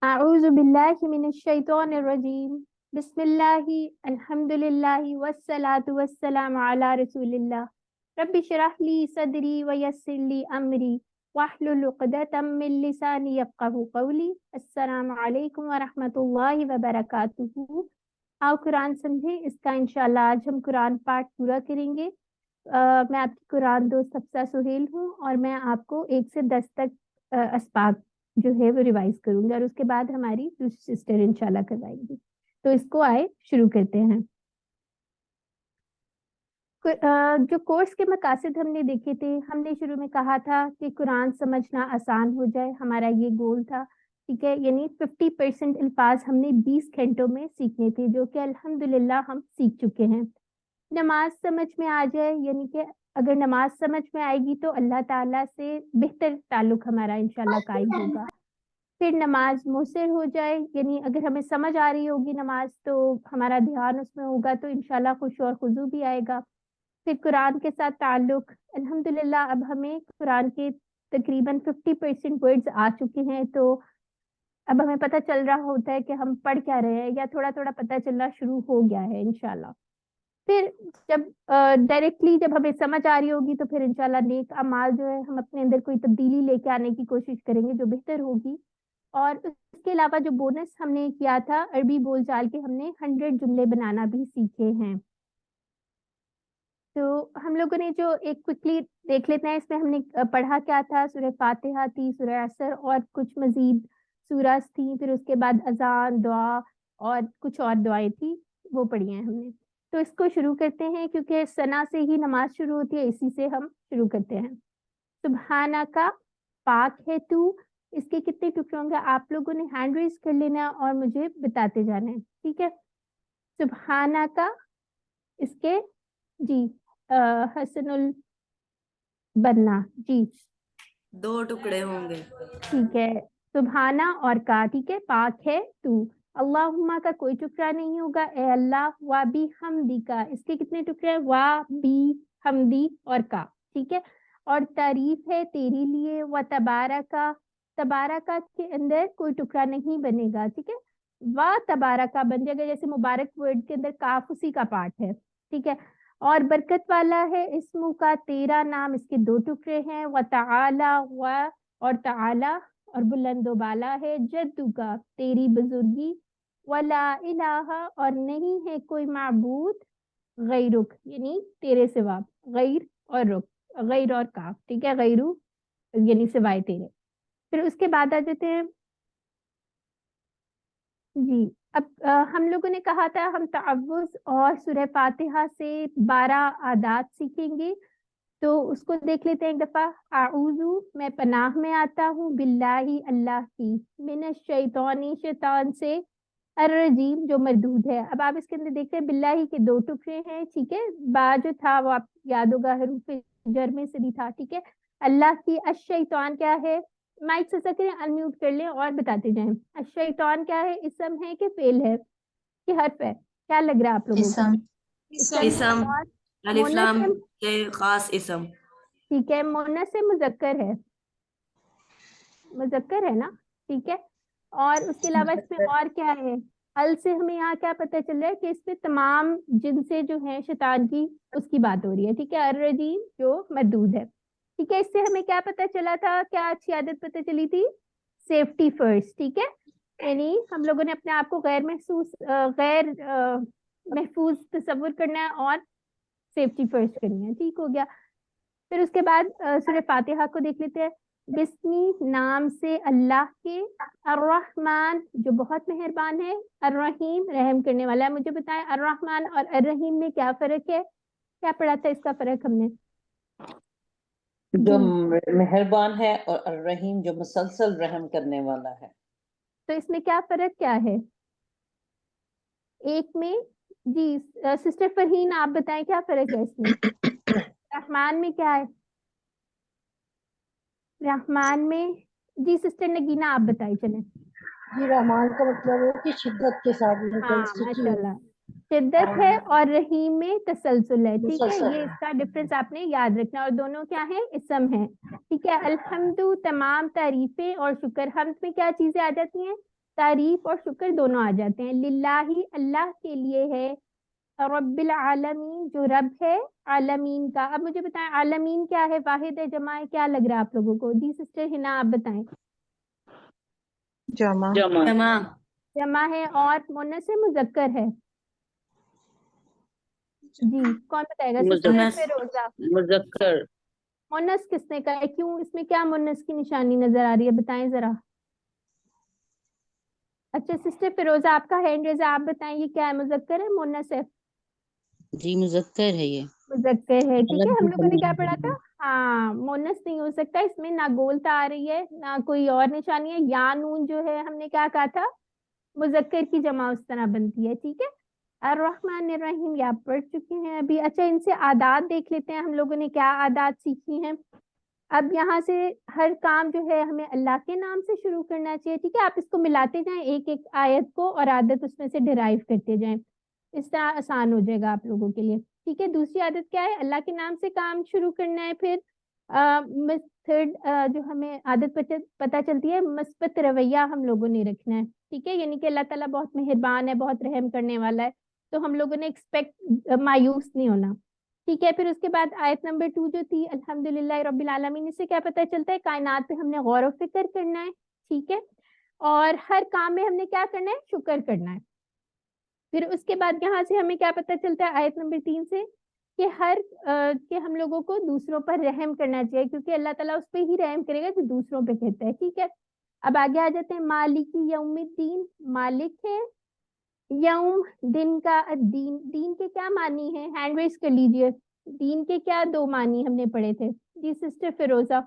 أعوذ بالله من الشيطان الرجيم بسم الله الحمد لله والصلاة والسلام على رسول الله رب اشرح لي صدري ويسر لي أمري واحلل عقدة من لساني يفقهوا قولي السلام علیکم ورحمۃ اللہ وبرکاتہ۔ آؤ قرآن سمجھیں، اس کا انشاءاللہ آج ہم قرآن پاٹ پورا کریں گے۔ میں آپ کی قرآن دوست حفصہ سہیل ہوں اور میں آپ کو 1 سے 10 تک اسباق جو ہے وہ ریوائز کروں گی اور اس کے بعد ہماری دوسری سسٹر انشاءاللہ کروائیں گی۔ تو اس کو آئے شروع کرتے ہیں۔ جو کورس کے مقاصد ہم نے دیکھے تھے، ہم نے شروع میں کہا تھا کہ قرآن سمجھنا آسان ہو جائے، ہمارا یہ گول تھا، ٹھیک ہے۔ یعنی 50% الفاظ ہم نے 20 گھنٹوں میں سیکھنے تھے، جو کہ الحمدللہ ہم سیکھ چکے ہیں۔ نماز سمجھ میں آ جائے، یعنی کہ اگر نماز سمجھ میں آئے گی تو اللہ تعالیٰ سے بہتر تعلق ہمارا انشاءاللہ قائم ہوگا۔ پھر نماز مؤثر ہو جائے، یعنی اگر ہمیں سمجھ آ رہی ہوگی نماز تو ہمارا دھیان اس میں ہوگا تو انشاءاللہ خشوع اور خضوع بھی آئے گا۔ پھر قرآن کے ساتھ تعلق، الحمدللہ اب ہمیں قرآن کے تقریباً 50% ورڈز آ چکے ہیں، تو اب ہمیں پتہ چل رہا ہوتا ہے کہ ہم پڑھ کیا رہے ہیں، یا تھوڑا تھوڑا پتہ چلنا شروع ہو گیا ہے انشاءاللہ۔ پھر جب ڈائریکٹلی جب ہمیں سمجھ آ رہی ہوگی تو پھر انشاءاللہ نیک اعمال جو ہے ہم اپنے اندر کوئی تبدیلی لے کے آنے کی کوشش کریں گے جو بہتر ہوگی۔ اور اس کے علاوہ جو بونس ہم نے کیا تھا، عربی بول چال کے ہم نے 100 جملے بنانا بھی سیکھے ہیں۔ تو ہم لوگوں نے جو ایک کوئکلی دیکھ لیتے ہیں، اس میں ہم نے پڑھا کیا تھا، سورہ فاتحہ تھی، سورہ عصر اور کچھ مزید سورج تھیں، پھر اس کے بعد اذان، دعا اور کچھ اور دعائیں تھیں، وہ پڑھی ہیں ہم نے۔ تو اس کو شروع کرتے ہیں، کیونکہ ثنا سے ہی نماز شروع ہوتی ہے، اسی سے ہم شروع کرتے ہیں۔ سبحانہ کا، پاک ہے تو، اس کے کتنے ٹکڑے ہوں گے آپ لوگوں نے ہینڈ ریز کر لینا اور مجھے بتاتے جانا ہے، ٹھیک ہے۔ سبحانہ کا، اس کے جی حسن البنا جی 2 ٹکڑے ہوں گے۔ ٹھیک ہے، سبحانہ اور کا، ٹھیک ہے، پاک ہے تو۔ اللہم کا کوئی ٹکڑا نہیں ہوگا، اے اللہ۔ وا بی حمدی کا، اس کے کتنے ٹکڑے ہیں، وا بی حمدی اور کا، ٹھیک ہے۔ اور تعریف ہے تیری لیے، و تبارکا، تبارکا کے اندر کوئی ٹکڑا نہیں بنے گا، ٹھیک ہے۔ وا تبارکا بن جائے گا، جیسے مبارک ورڈ کے اندر کاف اسی کا پارٹ ہے، ٹھیک ہے۔ اور برکت والا ہے اسمو کا، تیرا نام، اس کے 2 ٹکڑے ہیں، و تعالی، و اور تعالی اور بلند و بالا ہے، جدو کا، تیری بزرگی، ولا الہ اور نہیں ہے کوئی معبود، غیرک یعنی تیرے سوا، غیر اور رک، غیر اور کاف، ٹھیک ہے، غیرو یعنی سوائے تیرے۔ پھر اس کے بعد آ جاتے ہیں جی، اب ہم لوگوں نے کہا تھا ہم تعوذ اور سورہ فاتحہ سے 12 عادات سیکھیں گے، تو اس کو دیکھ لیتے ہیں ایک دفعہ۔ اعوذ، میں پناہ میں آتا ہوں، باللہ اللہ کی، من الشیطان شیطان سے، الرجیم جو مردود ہے۔ اب آپ اس کے اندر دیکھتے ہیں باللہ کے 2 ٹکڑے ہیں، ٹھیک ہے، با جو تھا وہ آپ یاد ہوگا حروف جر میں سے بھی تھا، ٹھیک ہے۔ اللہ کی، الشیطان کیا ہے، مائک سے سکریں انمیوٹ کر لیں اور بتاتے جائیں۔ الشیطان کیا ہے، اسم ہے کہ فعل ہے کہ حرف ہے، کیا لگ رہا ہے آپ لوگوں کو؟ اسم اسم ہے اسم، اور الف لام مونس، کے خاص اسم۔ ٹھیک ہے، مونس سے مذکر ہے، مذکر ہے نا، ٹھیک ہے۔ اور اس کے علاوہ اس میں اور کیا ہے، ال سے ہمیں یہاں کیا پتہ چل رہا ہے کہ اس میں تمام جن سے جو ہے شیطان کی، اس کی بات ہو رہی ہے، ٹھیک ہے، الرجیم جو مردود ہے، ٹھیک ہے۔ اس سے ہمیں کیا پتہ چلا تھا، کیا اچھی عادت پتہ چلی تھی، سیفٹی فرسٹ، ٹھیک ہے۔ یعنی ہم لوگوں نے اپنے آپ کو غیر محفوظ تصور کرنا ہے اور سیفٹی فرسٹ کرنی ہے، ٹھیک ہو گیا۔ پھر اس کے بعد سورہ فاتحہ کو دیکھ لیتے ہیں۔ بسمی، نام سے اللہ کے، الرحمن جو بہت مہربان ہے، الرحیم رحم کرنے والا ہے۔ مجھے بتائیں الرحمن اور الرحیم میں کیا فرق ہے، کیا پڑھا تھا اس کا فرق ہم نے؟ جو جی، مہربان ہے اور الرحیم جو مسلسل رحم کرنے والا ہے۔ تو اس میں کیا فرق کیا ہے ایک میں؟ جی سسٹر فرحین آپ بتائیں کیا فرق ہے اس میں؟ رحمان میں کیا ہے، رحمان میں جی سسٹر نگینہ آپ بتائی چلیں۔ جی، رحمان کا مطلب ہے کہ شدت کے ساتھ ہاں ماشاء انٹینسٹی اللہ، شدت ہے، اور رحیم میں تسلسل ہے، ٹھیک ہے، مسلسل یہ اس کا ڈفرنس آپ نے یاد رکھنا، اور دونوں کیا ہیں، اسم ہیں، ٹھیک ہے۔ الحمد، تمام تعریفیں اور شکر، حمد میں کیا چیزیں آ جاتی ہیں، तारीफ और शुक्र दोनों आ जाते हैं। लिल्लाही अल्लाह के लिए है, रब्बिल आलमीन जो रब है आलमीन का। अब मुझे बताएं आलमीन क्या है, वाहिद है, जमा है, क्या लग रहा है आप लोगों को? दी सिस्टर हिना आप बताएं। जमा। जमा। जमा है और मुन्नस है मुजक्कर है? जी कौन बताएगा? सिस्टर मुन्नस। फिरोजा। मुजक्कर। मुन्नस किसने कहा है, क्यों, इसमें क्या मुन्नस की निशानी नजर आ रही है, बताएं जरा। अच्छा सिस्टर फिरोजा आपका हैंड रेज है, आप बताएं ये क्या है, मुजक्कर है मुन्नस है? जी मुजक्कर है ये। मुजक्कर है, ठीक है। अलग हम भी लोगों ने क्या समझ पढ़ा था? हाँ मुन्नस नहीं हो सकता, इसमें ना गोलता आ रही है ना कोई और निशानी है, या नून जो है हमने क्या कहा था, मुजक्कर की जमा उस तरह बनती है, ठीक है। अर्रहमान रहीम ये आप पढ़ चुके हैं अभी। अच्छा इनसे आदात देख लेते हैं हम लोगों ने क्या आदात सीखी हैं। अब यहाँ से हर काम जो है हमें अल्लाह के नाम से शुरू करना चाहिए, ठीक है। आप इसको मिलाते जाएं एक एक आयत को और आदत उसमें से डिराइव करते जाएं, इस तरह आसान हो जाएगा आप लोगों के लिए, ठीक है। दूसरी आदत क्या है, अल्लाह के नाम से काम शुरू करना है। फिर थर्ड जो हमें आदत पता चलती है, मस्बत रवैया हम लोगों ने रखना है, ठीक है। यानी कि अल्लाह ताला बहुत मेहरबान है, बहुत रहम करने वाला है, तो हम लोगों ने एक्सपेक्ट मायूस नहीं होना, ठीक है। फिर उसके बाद आयत नंबर 2 जो थी अल्हम्दुलिल्लाह रब्बिल आलमीन, इससे क्या पता चलता है, कायनात पे हमने गौर व फिक्र करना है, ठीक है। और हर काम में हमने क्या करना है, शुक्र करना है। फिर उसके बाद यहाँ से हमें क्या पता चलता है आयत नंबर 3 से, कि कि हम लोगों को दूसरों पर रहम करना चाहिए, क्योंकि अल्लाह ताला उस पर ही रहम करेगा जो दूसरों पे कहता है, ठीक है। अब आगे आ जाते हैं, मालिकी यौमिद्दीन, मालिक है, यौम दिन का, दीन, दीन के क्या मानी है, हैंड रेज कर लीजिए। दीन के क्या दो मानी हमने पढ़े थे? जी सिस्टर फिरोजा।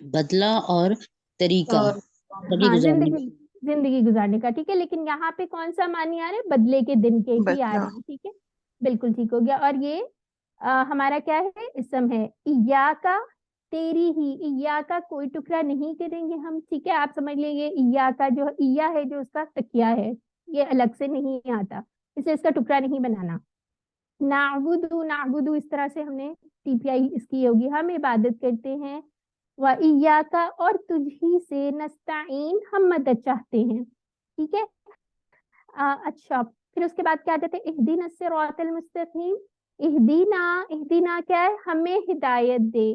बदला और तरीका। और जिंदगी हाँ गुजारने जिंदगी, जिंदगी गुजारने का, ठीक है। लेकिन यहाँ पे कौन सा मानी आ रहा है, बदले के दिन के ही आ रहे हैं, ठीक है। बिल्कुल ठीक हो गया। और ये हमारा क्या है, इसम है, इया का, तेरी ही, इया का कोई टुकड़ा नहीं करेंगे हम, ठीक है। आप समझ लीजिए इया का जो इया है जो उसका तकिया है, ये अलग से नहीं आता, इसलिए इसका टुकड़ा नहीं बनाना। नाबुदू, नाबुदू इस तरह से हमने टीपीआई इसकी होगी, हम इबादत करते हैं। व इय्याका और तुझी से, नस्ताइन हम मदद चाहते हैं, ठीक है। अच्छा फिर उसके बाद क्या कहते हैं, इहदीना सिरातल मुस्तकीम, इहदीना, इहदीना क्या है, हमें हिदायत दे,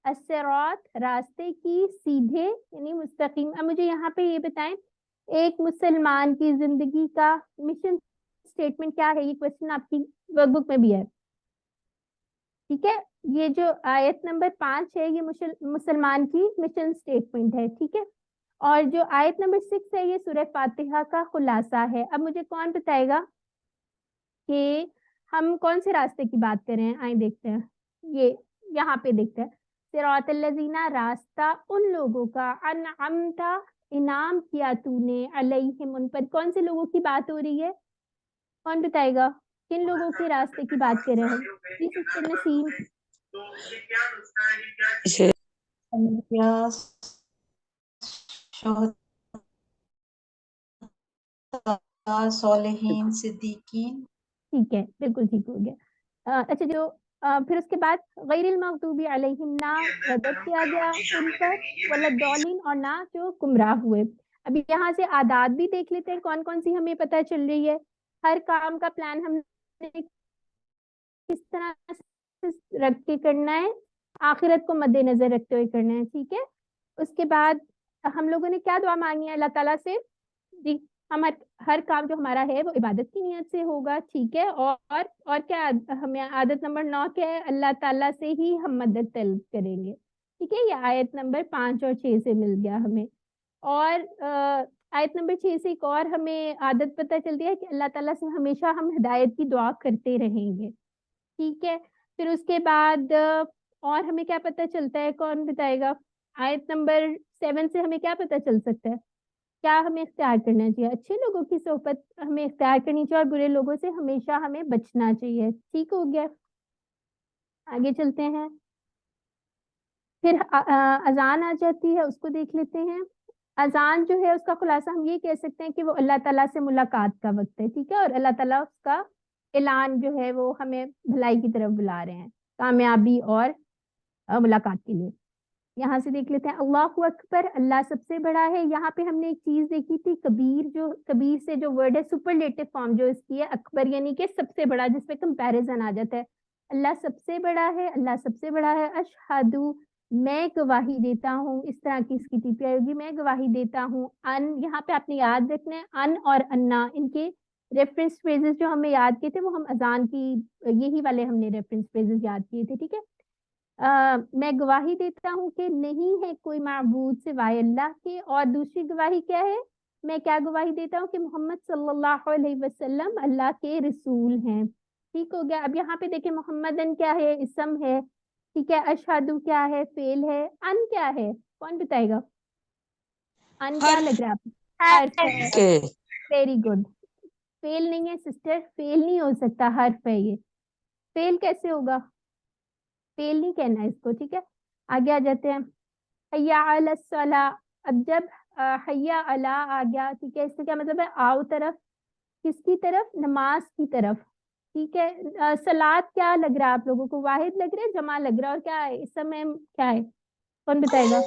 अस्सिरात रास्ते की, सीधे यानी मुस्तकीम। अब मुझे यहाँ पे ये बताएं, एक मुसलमान की जिंदगी का मिशन स्टेटमेंट क्या है, ये क्वेश्चन आपकी वर्कबुक में भी है, ठीक है। ये जो आयत नंबर 5 है ये मुसलमान की मिशन स्टेटमेंट है, ठीक है। और जो आयत नंबर 6 है ये सूरह फातिहा का खुलासा है। अब मुझे कौन बताएगा कि हम कौन से रास्ते की बात कर रहे हैं, आए देखते हैं। ये यहाँ पे देखते हैं, सिरातल लजीना, रास्ता उन लोगों का, अनअमता इनाम किया तूने, अलैहिम उन पर, कौन से लोगों की बात हो रही है, कौन बताएगा, किन लोगों के रास्ते की बात कर रहे हैं हम? जी सिस्टर नसीम। सोलहीन सिद्दीकीन। ठीक है बिल्कुल ठीक हो गया। अच्छा जो फिर उसके बाद गैरिल मगदूबी अलैहिम, ना गजब किया गया उन पर, वला दौलिन और ना जो गुमराह हुए। अभी यहाँ से आदात भी देख लेते हैं कौन कौन सी हमें पता चल रही है। हर काम का प्लान हमने किस तरह से रख के करना है, आखिरत को मद्देनजर रखते हुए करना है, ठीक है। उसके बाद हम लोगों ने क्या दुआ मांगी है अल्लाह ताला से, जी हम हर काम जो हमारा है वो इबादत की नियत से होगा, ठीक है। और क्या हमें आदत नंबर 9 क्या है, अल्लाह ताला से ही हम मदद तलब करेंगे, ठीक है। ये आयत नंबर 5 और 6 से मिल गया हमें। और आयत नंबर 6 से एक और हमें आदत पता चलती है कि अल्लाह ताला से हमेशा हम हिदायत की दुआ करते रहेंगे, ठीक है। फिर उसके बाद और हमें क्या पता चलता है, कौन बताएगा? आयत नंबर 7 से हमें क्या पता चल सकता है, क्या हमें इख्तियार करना चाहिए, अच्छे लोगों की सोहबत हमें इख्तियार करनी चाहिए और बुरे लोगों से हमेशा हमें बचना चाहिए, ठीक हो गया। आगे चलते हैं, फिर अजान आ जाती है, उसको देख लेते हैं। अजान जो है उसका खुलासा हम ये कह सकते हैं कि वो अल्लाह ताला से मुलाकात का वक्त है, ठीक है। और अल्लाह ताला उसका ऐलान जो है वो हमें भलाई की तरफ बुला रहे हैं, कामयाबी और मुलाकात के लिए। यहाँ से देख लेते हैं अल्लाहु अकबर, अल्लाह सबसे बड़ा है। यहाँ पे हमने एक चीज देखी थी, कबीर से जो वर्ड है सुपरलेटिव फॉर्म जो इसकी है, अकबर यानी कि सबसे बड़ा, जिसपे कंपैरिजन आ जाता है। अल्लाह सबसे बड़ा है, अल्लाह सबसे बड़ा है। अशहदु, मैं गवाही देता हूँ, इस तरह की इसकी टीपी आएगी, मैं गवाही देता हूँ। अन, यहाँ पे आपने याद रखना है अन और अन्ना, इनके रेफरेंस फ्रेजेस जो हमें याद किए थे वो हम अजान की, यही वाले हमने रेफरेंस फ्रेजेस याद किए थे, ठीक है। मैं गवाही देता हूँ कि नहीं है कोई माबूद सिवाय अल्लाह के। और दूसरी गवाही क्या है, मैं क्या गवाही देता हूँ कि मोहम्मद सल्लल्लाहु अलैहि वसल्लम अल्लाह के रसूल हैं। ठीक हो गया। अब यहाँ पे देखें मोहम्मदन क्या है, इसम है, ठीक है। अशहदु क्या है, फेल है। अन क्या है, कौन बताएगा? अन क्या लग रहा है आपको? हर्फ है। Very good. फेल नहीं है सिस्टर, फेल नहीं हो सकता, हर्फ है ये। फेल कैसे होगा? फेल नहीं कहना है इसको, ठीक है। आगे आ जाते हैं, हय्या अला सला। अब जब हय्या अला आ गया, ठीक है, इसका क्या मतलब है? आओ तरफ, किसकी तरफ? नमाज की तरफ, ठीक है। सलात क्या लग रहा है आप लोगों को? वाहिद लग रहा है, जमा लग रहा है, और क्या है इस समय, क्या है, कौन बताएगा?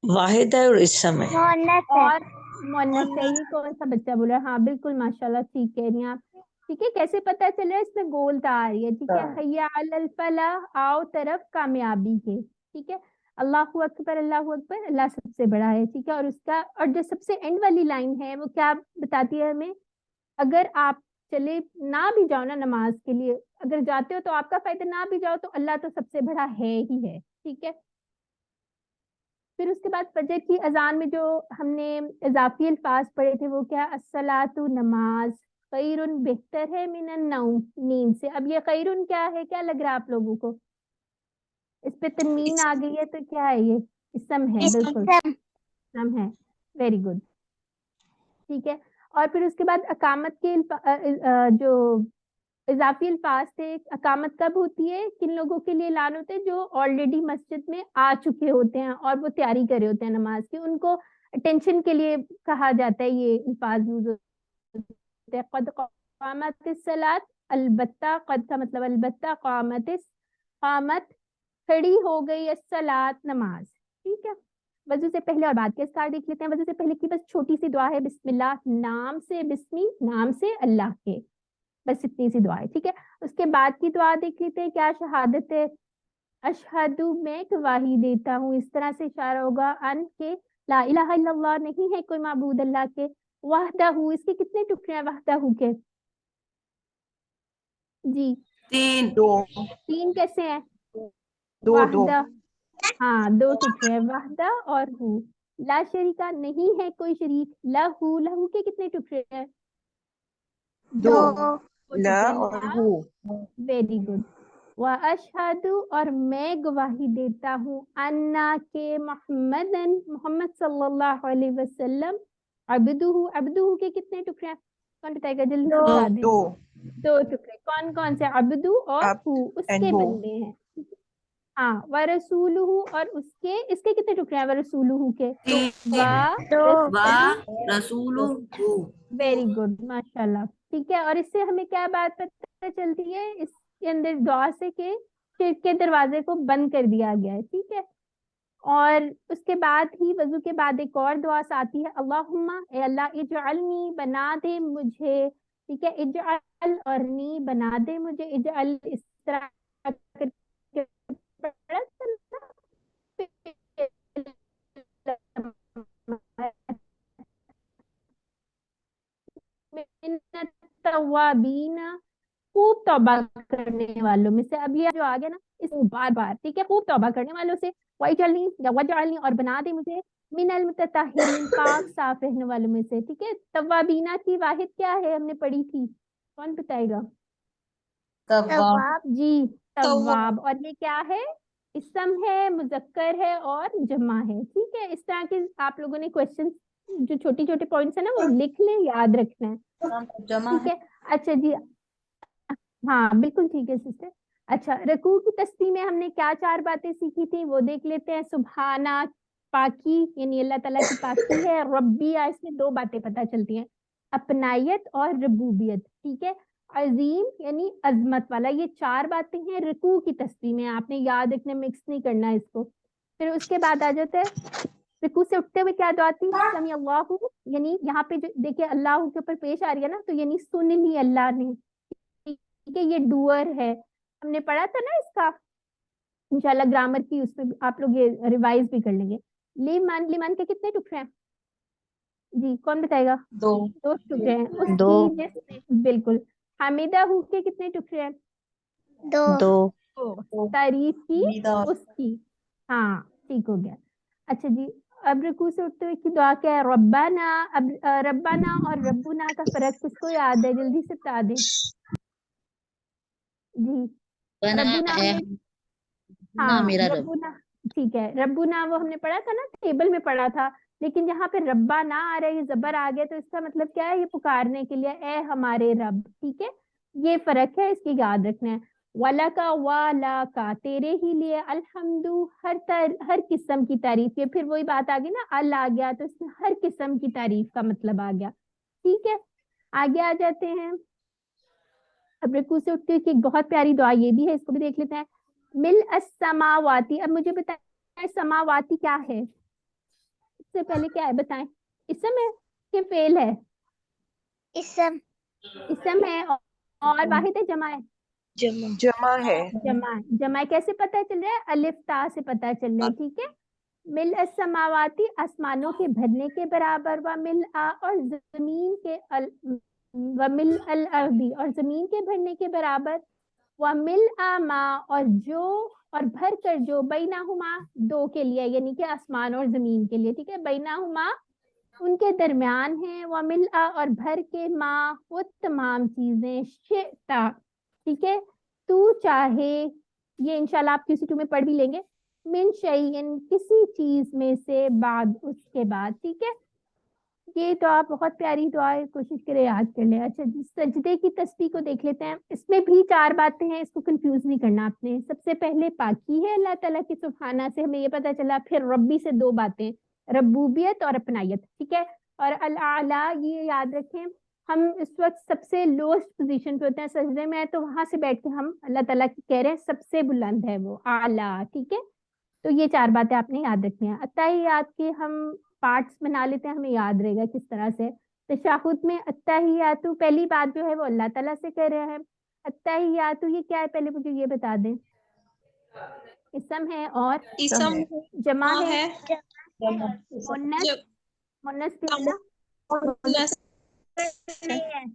वाहिद है और इस समय और मोनस है। ये कौन सा बच्चा बोला? हाँ बिल्कुल, माशाल्लाह, ठीक कह रही हैं आप। ठीक है, कैसे पता चल रहा है? इसमें गोलता आ रही है, ठीक है। हय्या अलल फलाह, आओ तरफ कामयाबी के, ठीक है। अल्लाहु अकबर, अल्लाहु अकबर, अल्लाह सबसे बड़ा है, ठीक है। और उसका, और जो सबसे एंड वाली लाइन है वो क्या बताती है हमें? अगर आप चले ना भी जाओ ना नमाज के लिए, अगर जाते हो तो आपका फायदा, ना भी जाओ तो अल्लाह तो सबसे बड़ा है ही है, ठीक है। फिर उसके बाद फजर की अजान में जो हमने इजाफी अल्फाज पढ़े थे वो क्या? अस्सलातु, नमाज, खैरुन बेहतर है, मिनन नौम, नींद से। अब ये खैरुन क्या है, क्या लग रहा है आप लोगों को? इस पे तनवीन आ गई है तो क्या है ये? इसम है, बिल्कुल इसम है। वेरी गुड, ठीक है। और फिर उसके बाद अकामत के जो इजाफी अल्फाज थे, अकामत कब होती है, किन लोगों के लिए ऐलान होते हैं? जो ऑलरेडी मस्जिद में आ चुके होते हैं और वो तैयारी कर रहे होते हैं नमाज की, उनको अटेंशन के लिए कहा जाता है, ये अल्फाज यूज होते हैं। क़द क़ामतिस सलात, अलबत्ता, क़द का मतलब अलबत्ता, क़ामत खड़ी हो गई, अस्सलात नमाज, ठीक है। वजू से पहले और बाद के अस्कार देख लेते हैं। वजू से पहले की बस छोटी सी दुआ है, बिस्मिल्लाह, नाम से, बिस्मी नाम से अल्लाह के, बस इतनी सी दुआ है, ठीक है। उसके बाद की दुआ देख लेते हैं, क्या शहादत है? अशहदु, मैं गवाही देता हूँ, इस तरह से इशारा होगा अन के, ला इलाहा इल्लल्लाह, नहीं है कोई माबूद अल्लाह के। वहदहू, इसके कितने टुकड़े हैं वहदहू के? जी, तीन। तीन कैसे हैं? दो वाहदा, हाँ दो टुकड़े हैं, वाहदा और हु। ला शरीका, नहीं है कोई शरीक। लहू, लहू के कितने टुकड़े हैं? दो ला और हु। Very good. व अशहदु, और मैं गवाही देता हूँ, अन्ना के मोहम्मदन, मोहम्मद सल्लल्लाहु अलैहि वसल्लम, अब्दुहु, अब्दुहु के कितने टुकड़े हैं? कौन बताएगा? जल्दी से बता दें। दो टुकड़े, कौन कौन से? अब्दु और हु, उसके बंदे हैं। हाँ, व रसूलुहु, और उसके, इसके कितने टुकड़े हैं? व रसूलुहु के? वा रसूलु हु। वेरी गुड, माशाल्लाह, ठीक है। और इससे हमें क्या बात पता चलती है? इसके अंदर दुआ से के शिर्क के दरवाजे को बंद कर दिया गया है, ठीक है। और उसके बाद ही वजू के बाद एक और दुआ आती है, अल्लाहुम्मा, ए अल्लाह, इजअलनी, बना दे मुझे, ठीक है। इजअल और नी, बना दे मुझे, इजअल इस तरह करके पढ़ा तवाबीना, खूब तौबा करने वालों में से। अब ये जो आ गया ना, इसको बार बार, ठीक है, खूब तौबा करने वालों से। वजअलनी, या वजअलनी, और बना दे मुझे, मिनल मुतताहिरीन, पाक साफ रहने वालों में से, ठीक है। तवाबीना की वाहिद क्या है, हमने पढ़ी थी, कौन बताएगा? जी, तवाब। और ये क्या है? इसम है, मुजक्कर है और जमा है, ठीक है। इस तरह के आप लोगों ने क्वेश्चन, जो छोटी छोटी पॉइंट्स है ना, वो लिख लें, याद रखना है, ठीक है। अच्छा जी, हाँ बिल्कुल ठीक है सिस्टर। अच्छा, रकू की तस्बीह में हमने क्या चार बातें सीखी थी वो देख लेते हैं। सुबहाना, पाकी, यानी अल्लाह ताला की पाकी है। रब्बिया, इसमें दो बातें पता चलती हैं, अपनायत और रबूबियत, ठीक है। अजीम यानी अजमत वाला, ये चार बातें हैं रकू की तस्बीह में, आपने याद रखना, मिक्स नहीं करना इसको। پھر اس کے بعد آ جاتا ہے رکوع سے اٹھتے ہوئے کیا دعا تھی؟ سمی اللہ، یعنی یہاں پہ جو دیکھیں اللہ کے اوپر پیش آ رہی ہے نا، تو یعنی سن لی اللہ نے، ٹھیک ہے، یہ ڈوئر ہے، ہم نے پڑھا تھا نا اس کا انشاءاللہ گرامر کی، اس پہ آپ لوگ یہ ریوائز بھی کر لیں گے. لیمان، لیمان کے کتنے ٹکڑے ہیں جی کون بتائے گا؟ 2 2 ٹکڑے ہیں. اس دو. کی جس نے بالکل. حمیدہ ہو کے کتنے ٹکڑے ہیں؟ 2 تعریف کی اس کی. ہاں ٹھیک ہو گیا. اچھا جی، اب رکوع سے اٹھتے ہوئے کی دعا کیا ہے؟ ربنا. اب ربنا اور ربنا کا فرق کس کو یاد ہے؟ جلدی سے بتا دیں جی. بنا ربنا ہے نا ہاں میرا رب. ربنا ٹھیک ہے. ربنا وہ ہم نے پڑھا تھا نا، ٹیبل میں پڑھا تھا، لیکن یہاں پہ ربا نہ آ رہا ہے، یہ زبر آ گیا، تو اس کا مطلب کیا ہے؟ یہ پکارنے کے لیے، اے ہمارے رب. ٹھیک ہے، یہ فرق ہے، اس کی یاد رکھنا ہے. وَلَكَ وَلَكَ، تیرے ہی لیے، الحمد، ہر قسم کی تعریف. یہ پھر وہی بات آ گئی نا، ال آ گیا تو اس میں ہر قسم کی تعریف کا مطلب آ گیا. ٹھیک ہے، آگے آ جاتے ہیں. اب رکوع سے اٹھتے ہوئے ایک بہت پیاری دعا یہ بھی ہے، اس کو بھی دیکھ لیتے ہیں. مل السماواتی. اب مجھے بتائیں سماواتی کیا ہے؟ اس سے پہلے کیا ہے بتائیں؟ اسم ہے کہ فعل ہے؟ اسم ہے اور واحد ہے، جمع ہے؟ جمع ہے. جمع. جمع کیسے پتہ چل رہا ہے؟ الف تا سے پتہ چل رہا ہے. ٹھیک ہے، مل السماواتی، آسمانوں کے بھرنے کے برابر، و مل اور زمین کے و مل الارضی، اور زمین کے بھرنے کے برابر، و مل ما، اور جو اور بھر کر جو، بینہما، دو کے لیے، یعنی کہ آسمان اور زمین کے لیے. ٹھیک ہے، بینہما ان کے درمیان ہیں، و مل اور بھر کے، ما وہ تمام چیزیں، شئتا. ٹھیک ہے، تو چاہے، یہ انشاءاللہ آپ QC2 میں پڑھ بھی لیں گے. من شیئن، کسی چیز میں سے، بعد، اس کے بعد. ٹھیک ہے، یہ تو آپ بہت پیاری دعا ہے، کوشش کرے یاد کر لیں. اچھا جی، سجدے کی تسبیح کو دیکھ لیتے ہیں. اس میں بھی 4 باتیں ہیں، اس کو کنفیوز نہیں کرنا آپ نے. سب سے پہلے پاکی ہے اللہ تعالیٰ کی سبحانہ سے، ہمیں یہ پتا چلا. پھر ربی سے 2 باتیں، ربوبیت اور اپنائیت. ٹھیک ہے، اور الاعلی، یہ یاد رکھیں، ہم اس وقت سب سے لوسٹ پوزیشن پہ ہوتے ہیں سجدے میں، تو وہاں سے بیٹھ کے ہم اللہ تعالیٰ کی کہہ رہے ہیں سب سے بلند ہے وہ، اعلیٰ. ٹھیک ہے، تو یہ 4 باتیں آپ نے یاد رکھنی ہیں. اتحیات کے ہم پارٹس بنا لیتے ہیں، ہمیں یاد رہے گا کس طرح سے. تشہد میں اتحیات، پہلی بات جو ہے وہ اللہ تعالیٰ سے کہہ رہے ہیں. اتحیات یہ کیا ہے؟ پہلے مجھے یہ بتا دیں. اسم ہے اور جمع ہے، مونس بھی ہے نا،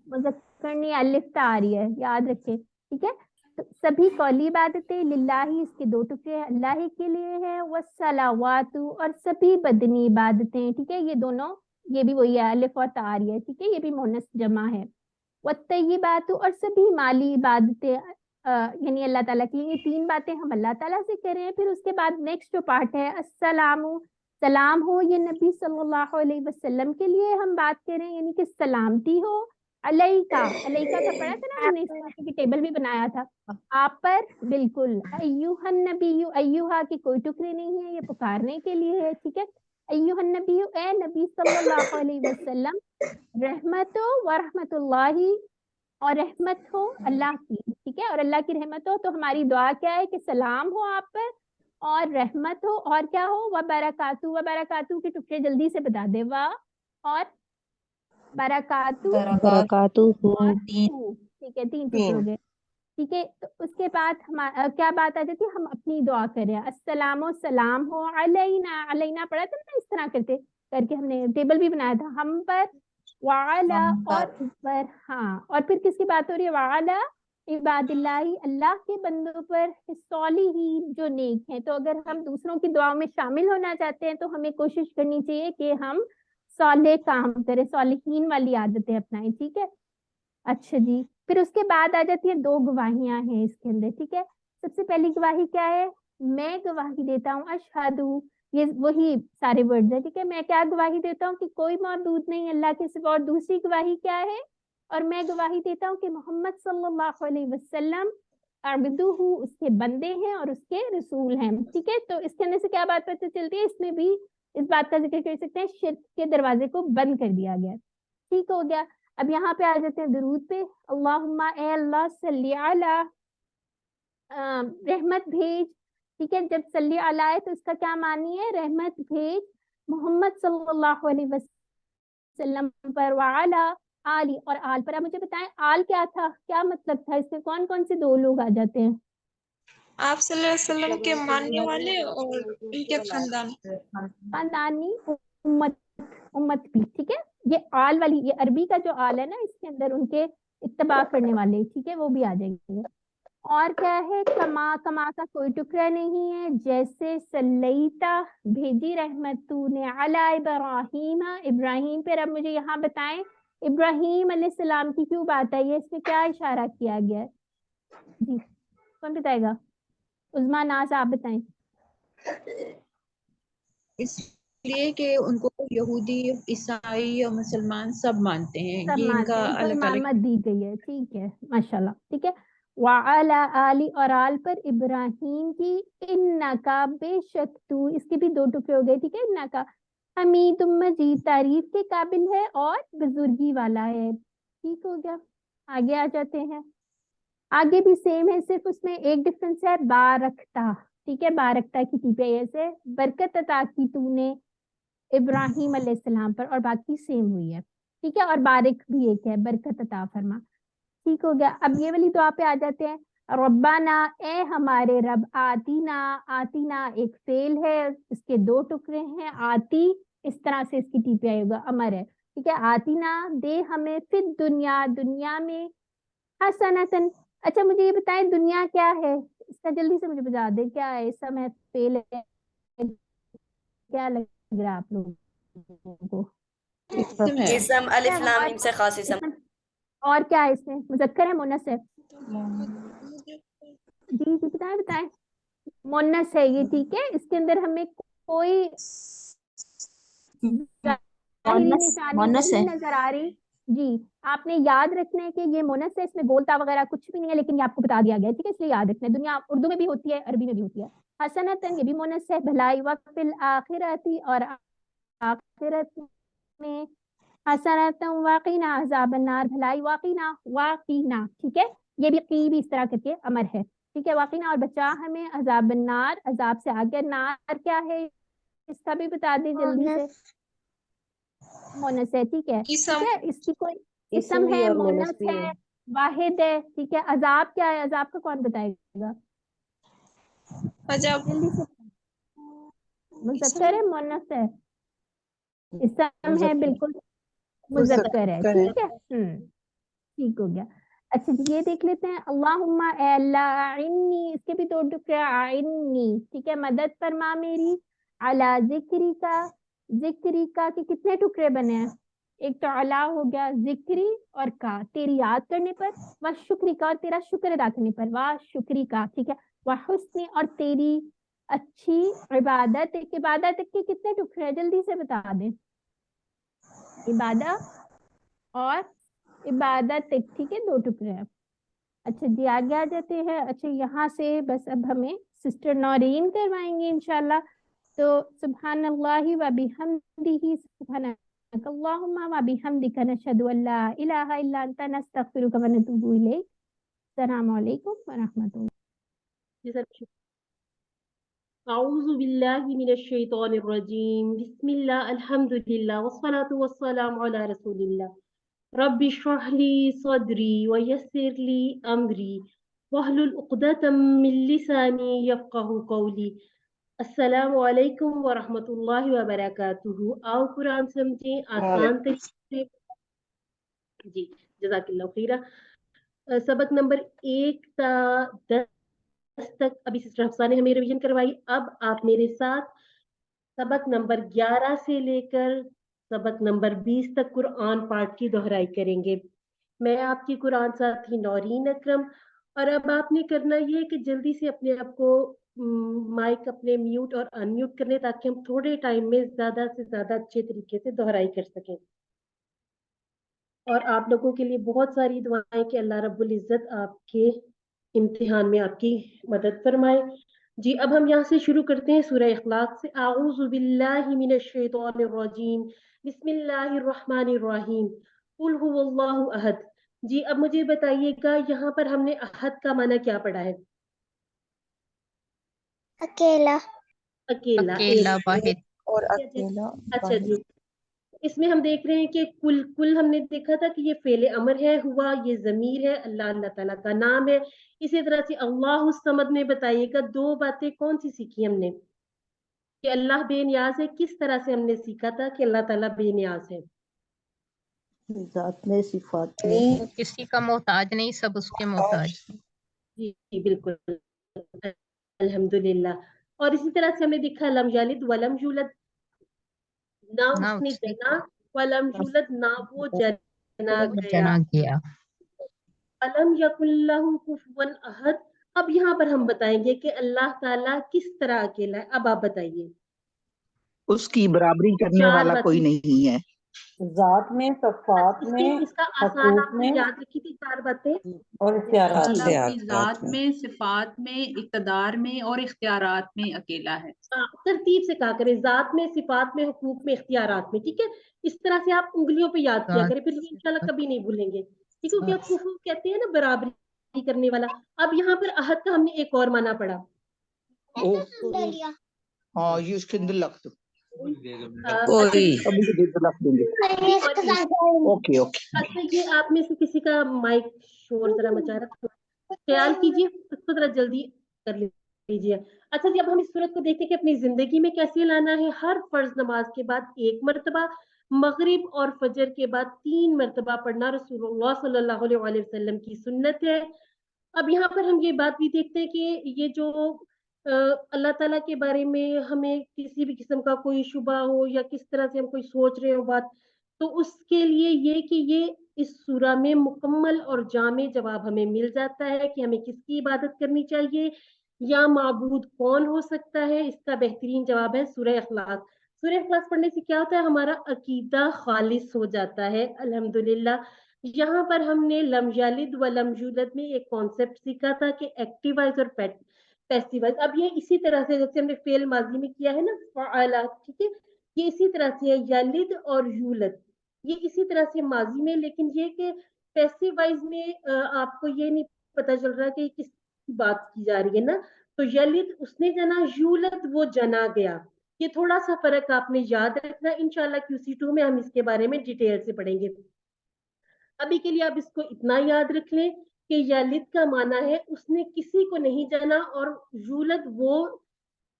مذکر نہیں، الف تا آ رہی ہے، یاد رکھیں. ٹھیک ہے، تو سبھی قولی عبادتیں للہ، اس کے 2 ٹکڑے ہیں، اللہ ہی کے لیے ہیں. والصلوات، اور سبھی بدنی عبادتیں. ٹھیک ہے، یہ دونوں، یہ بھی وہی ہے، الف اور تا آ رہی ہے. ٹھیک ہے، یہ بھی مونس جمع ہے. والطیبات، اور سبھی مالی عبادتیں، یعنی اللہ تعالیٰ کی. یہ 3 باتیں ہم اللہ تعالیٰ سے کر رہے ہیں. پھر اس کے بعد نیکسٹ جو پارٹ ہے، السلام، سلام ہو، یہ نبی صلی اللہ علیہ وسلم کے لیے ہم بات کر رہے ہیں، یعنی کہ سلامتی ہو. علیکا، علیکا کا پڑھا تھا نا ہم نے، اس کا کی ٹیبل بھی بنایا تھا. آپ پر، بالکل. ایوہ النبی، ایوہا کی کوئی ٹکڑے نہیں ہے، یہ پکارنے کے لیے ہے. ٹھیک ہے، ایوہ النبی، اے نبی صلی اللہ علیہ وسلم، رحمت و رحمت اللہ، اور رحمت ہو اللہ کی. ٹھیک ہے، اور اللہ کی رحمت ہو، تو ہماری دعا کیا ہے کہ سلام ہو آپ پر اور رحمت ہو، اور کیا ہو؟ وبرکاتہ. وبرکاتہ کے ٹکڑے جلدی سے بتا دے. وا اور برکاتہ برکاتہ اور تو. ٹھیک ہے، 3 ٹکڑے ہو گئے. ٹھیک ہے، تو اس کے بعد کیا بات آ جاتی ہے؟ ہم اپنی دعا کریں. السلام و سلام ہو علینا، علینا پڑھا تھا نا، اس طرح کرتے کر کے ہم نے ٹیبل بھی بنایا تھا. ہم پر، وعلا، اور اس پر. ہاں، اور پھر کس کی بات ہو رہی ہے؟ وعلا عباد اللہ، اللہ کے بندوں پر، صالحین، جو نیک ہیں. تو اگر ہم دوسروں کی دعاؤں میں شامل ہونا چاہتے ہیں تو ہمیں کوشش کرنی چاہیے کہ ہم صالح کام کریں، صالحین والی عادتیں اپنائیں. ٹھیک ہے، اچھا جی، پھر اس کے بعد آ جاتی ہے 2 گواہیاں ہیں اس کے اندر. ٹھیک ہے، سب سے پہلی گواہی کیا ہے؟ میں گواہی دیتا ہوں، اشہدو، یہ وہی سارے ورڈز ہیں. ٹھیک ہے، میں کیا گواہی دیتا ہوں؟ کہ کوئی معبود نہیں اللہ کے سوا. اور دوسری گواہی کیا ہے؟ اور میں گواہی دیتا ہوں کہ محمد صلی اللہ علیہ وسلم عبدہ، اس کے بندے ہیں اور اس کے رسول ہیں. ٹھیک ہے، تو اس کے اندر سے کیا بات پتہ چلتی ہے؟ اس میں بھی اس بات کا ذکر کر سکتے ہیں، شرک کے دروازے کو بند کر دیا گیا. ٹھیک ہو گیا. اب یہاں پہ آ جاتے ہیں درود پہ. اللہم، اے اللہ، صلی علی، رحمت بھیج، ٹھیک ہے. جب صلی علیہ ہے تو اس کا کیا معنی ہے؟ رحمت بھیج محمد صلی اللہ علیہ وسلم پر، وعلی آلی اور آل پر. اب مجھے بتائیں آل کیا تھا، کیا مطلب تھا اس میں؟ کون کون سے دو لوگ آ جاتے ہیں؟ آپ صلی اللہ علیہ وسلم کے ماننے والے اور ان کے خاندان. خاندانی، امت بھی. ٹھیک ہے، یہ آل والی، یہ عربی کا جو آل ہے نا، اس کے اندر ان کے اتباع کرنے والے، ٹھیک ہے، وہ بھی آ جائیں گے. اور کیا ہے؟ کما، کما کا کوئی ٹکڑا نہیں ہے. جیسے سلیتا بھیجی رحمت تو نے علی ابراہیم، ابراہیم پر. اب مجھے یہاں بتائیں ابراہیم علیہ السلام کی کیوں بات ہے؟ اس میں کیا اشارہ کیا گیا ہے؟ جی کون بتائے گا؟ عظما، ناز، آپ بتائیں. اس لیے کہ ان کو یہودی، عیسائی اور مسلمان سب مانتے ہیں، سب یہ ان مانتے کا ہیں، ان کو اللہ تعالیٰ امامت دی گئی ہے. ٹھیک ہے، ماشاءاللہ. ٹھیک ہے، وعلی آلی اور آل پر ابراہیم کی انکا بے شک تو، اس کے بھی دو ٹکڑے ہو گئے. ٹھیک ہے، انکا حمید مجید تعریف کے قابل ہے اور بزرگی والا ہے. ٹھیک ہو گیا. آگے آ جاتے ہیں. آگے بھی سیم ہے، صرف اس میں ایک ڈفرنس ہے، بارکتا. ٹھیک ہے، بارکتا کی ٹیپے سے برکت عطا کی تو نے ابراہیم علیہ السلام پر، اور باقی سیم ہوئی ہے. ٹھیک ہے، اور بارک بھی ایک ہے، برکت عطا فرما. ٹھیک ہو گیا. اب یہ والی دعا پہ آ جاتے ہیں. ربنا، اے ہمارے رب، آتینا، آتینا ایک فعل ہے، اس کے دو ٹکڑے ہیں. آتی اس طرح سے اس کی ٹیپی آئے گا، امر ہے. ٹھیک ہے، آتینا دے ہمیں، فی دنیا دنیا میں، حسنتن. اچھا مجھے یہ بتائیں دنیا کیا ہے؟ اس کا جلدی سے مجھے بتا دیں کیا ہے. اسم ہے، فعل ہے، کیا لگ رہا ہے آپ لوگوں کو؟ اسم ہے. اسم الف لام میم سے خاص اسم. اور کیا ہے اس میں؟ مذکر ہے، مونث ہے؟ جی جی بتائیں بتائیں. مونث ہے یہ. ٹھیک ہے، اس کے اندر ہمیں کوئی ظاہری نشانی نہیں نظر آ رہی. جی آپ نے یاد رکھنا ہے کہ یہ مونث ہے، اس میں بولتا وغیرہ کچھ بھی نہیں ہے، لیکن یہ آپ کو بتا دیا گیا ہے. ٹھیک ہے، اس لیے یاد رکھنا ہے. دنیا اردو میں بھی ہوتی ہے، عربی میں بھی ہوتی ہے. حسنتن یہ بھی مونث ہے. بھلائی، وقت الآخرتی اور آخرت میں، حسنتن واقینا عذاب النار، بھلائی واقینا، واقینا. ٹھیک ہے، یہ بھی قی بھی اس طرح کر کے امر ہے. ٹھیک ہے، واقینا اور بچا ہمیں عذاب النار، عذاب سے آگے. نار کیا ہے اس کا بھی بتا دیں جلدی سے. مونث ہے. ٹھیک ہے، ٹھیک ہے، اس کی کوئی اسم بھی ہے، اور مونث بھی ہے، واحد ہے. ٹھیک ہے، عذاب کیا ہے؟ عذاب کا کون بتائے گا عجب. جلدی سے؟ مذکر ہے، مونث ہے؟ اسم ہے، بالکل مذکر ہے. ٹھیک ہے، ٹھیک ہو گیا. اچھا جی یہ دیکھ لیتے ہیں. اللہم اے اللہ، اعنی اس کے بھی دو ٹکڑے، اعنی. ٹھیک ہے، مدد فرما میری، علی ذکری کا، ذکری کا کے کتنے ٹکڑے بنے ہیں؟ ایک تو علا ہو گیا، ذکری اور کا تیری یاد کرنے پر، و شکری کا اور تیرا شکر ادا کرنے پر، و شکری کا. ٹھیک ہے، و حسنی اور تیری اچھی عبادت. ایک عبادت کے کتنے ٹکڑے ہیں جلدی سے بتا دیں؟ عبادت اور عبادت. ٹھیک ہے، دو ٹکڑے ہیں. اچھا جی آگے آ جاتے ہیں. اچھا یہاں سے بس اب ہمیں سسٹر نورین کروائیں گے انشاءاللہ. تو سبحان اللہ و بحمدہ، سبحانک اللہم و بحمدک، نشہد ان لا الہ الا انت، نستغفرک و نتوب الیک. السلام علیکم ورحمۃ اللہ. أعوذ بالله من الشيطان الرجيم. بسم الله، الحمد لله، والصلاة والسلام على رسول الله. رب اشرح لي صدري ويسر لي أمري واحلل عقدة من لساني يفقهوا قولي. السلام علیکم ورحمۃ اللہ وبرکاتہ. آؤ قرآن سمجھیں آسان طریقے سے. جی جزاک اللہ خیرہ. سبق نمبر 1 تا 10 تک ابھی سسٹر حفصہ نے ہمیں ریویژن کروائی. اب آپ میرے ساتھ سبق نمبر 11 سے لے کر سبق نمبر 20 تک قرآن پاٹ کی دہرائی کریں گے. میں آپ کی قرآن ساتھی نورین اکرم. اور اب آپ نے کرنا یہ کہ جلدی سے اپنے آپ کو مائک اپنے میوٹ اور ان میوٹ کرنے تاکہ ہم تھوڑے ٹائم میں زیادہ سے زیادہ اچھے طریقے سے دہرائی کر سکیں. اور آپ لوگوں کے لیے بہت ساری دعائیں کہ اللہ رب العزت آپ کے امتحان میں آپ کی مدد فرمائے. جی اب ہم یہاں سے شروع کرتے ہیں سورہ اخلاق سے. اعوذ باللہ من الشیطان الرجیم، بسم اللہ الرحمن الرحیم، قل هو اللہ احد. جی اب مجھے بتائیے گا یہاں پر ہم نے احد کا معنی کیا پڑھا ہے؟ अकेला अकेला वाहिद और ठीक है जी। अकेला अच्छा वाहिद। जी, इसमें हम देख रहे हैं कि कुल हमने देखा था कि ये फेले अमर है, हुआ ये जमीर है, अल्लाह अल्लाह ताला का नाम है। इसी तरह से अल्लाह समद में बताइएगा दो बातें कौन सी सीखी हमने कि अल्लाह बेनियाज है, किस तरह से हमने सीखा था कि अल्लाह ताला बेनियाज है। ذات में सिफात में वो किसी का मोहताज नहीं, सब उसके मोहताज हैं। जी बिल्कुल, अल्हम्दुलिल्लाह। और इसी तरह से हमें दिखा लम यालिद वलम यूलद, ना ना उसने उसने जना, वलम यूलद ना वो जना वो गया, जना गया। अलम यकुल्लहु कुफुवन अहद। अब यहाँ पर हम बताएंगे कि अल्लाह ताला किस तरह अकेला है। अब आप बताइए, उसकी बराबरी करने चार वाला कोई बातें। नहीं है। ज़ात में, सफ़ात में, इसका आसान हकूक आपने में याद रखी थी चार बातें। और इख्तियारात अल्लाह में। अपनी जात में, सिफात में, इक़्तिदार में और इख्तियारात में अकेला है। तरतीब से कहा करें, जात में, सिफात में, हुकूक में, इख्तियारात में। ठीक है, इस तरह से आप उंगलियों पे याद किया करें, फिर ये इंशाल्लाह कभी नहीं भूलेंगे। ठीक है, क्या कुफू कहते हैं ना, बराबरी करने वाला। अब यहाँ पर अहद का हमने एक और माना पड़ा। हाँ, ये उसके अंदर लग दो, अच्छा जी, अब मुझे लग देंगे। Okay okay. अच्छा ये आप में से किसी का माइक शोर जरा मचा रहा है, ख्याल कीजिए उसको जरा जल्दी कर लीजिए। अच्छा जी, अब हम इस सूरत को देखते हैं कि अपनी जिंदगी में कैसे लाना है। हर फर्ज नमाज के बाद 1 मरतबा, मगरिब और फजर के बाद 3 मरतबा पढ़ना रसूलुल्लाह सल्लल्लाहु अलैहि वसल्लम की सुन्नत है। अब यहाँ पर हम ये बात भी देखते हैं कि ये जो अल्लाह ताला के बारे में हमें किसी भी किस्म का कोई शुबा हो या किस तरह से हम कोई सोच रहे हो बात, तो उसके लिए ये कि ये इस सूरा में मुकम्मल और जामे जवाब हमें मिल जाता है कि हमें किसकी इबादत करनी चाहिए या माबूद कौन हो सकता है। इसका बेहतरीन जवाब है सूरह इखलास। सूरह इखलास पढ़ने से क्या होता है, हमारा अकीदा खालिस हो जाता है, अल्हम्दुलिल्लाह। यहाँ पर हमने लम यालिद व लम यूलद में एक कॉन्सेप्ट सीखा था कि एक्टिवाइज और पैसिवाइज। अब ये इसी तरह से जैसे हमने फेल माजी में किया है ना, फ़अला, ठीक है, ये इसी तरह से है यालिद और यूलद, ये इसी तरह से माजी में। लेकिन ये कि पैसिवाइज में आपको ये नहीं पता चल रहा कि किस बात की जा रही है ना। तो यलिद उसने जना, यूलद वो जना गया। ये थोड़ा सा फर्क आपने याद रखना। इंशाल्लाह QC2 में हम इसके बारे में डिटेल से पढ़ेंगे। अभी के लिए आप इसको इतना याद रख लें कि यलिद का माना है उसने किसी को नहीं जना, और यूलद वो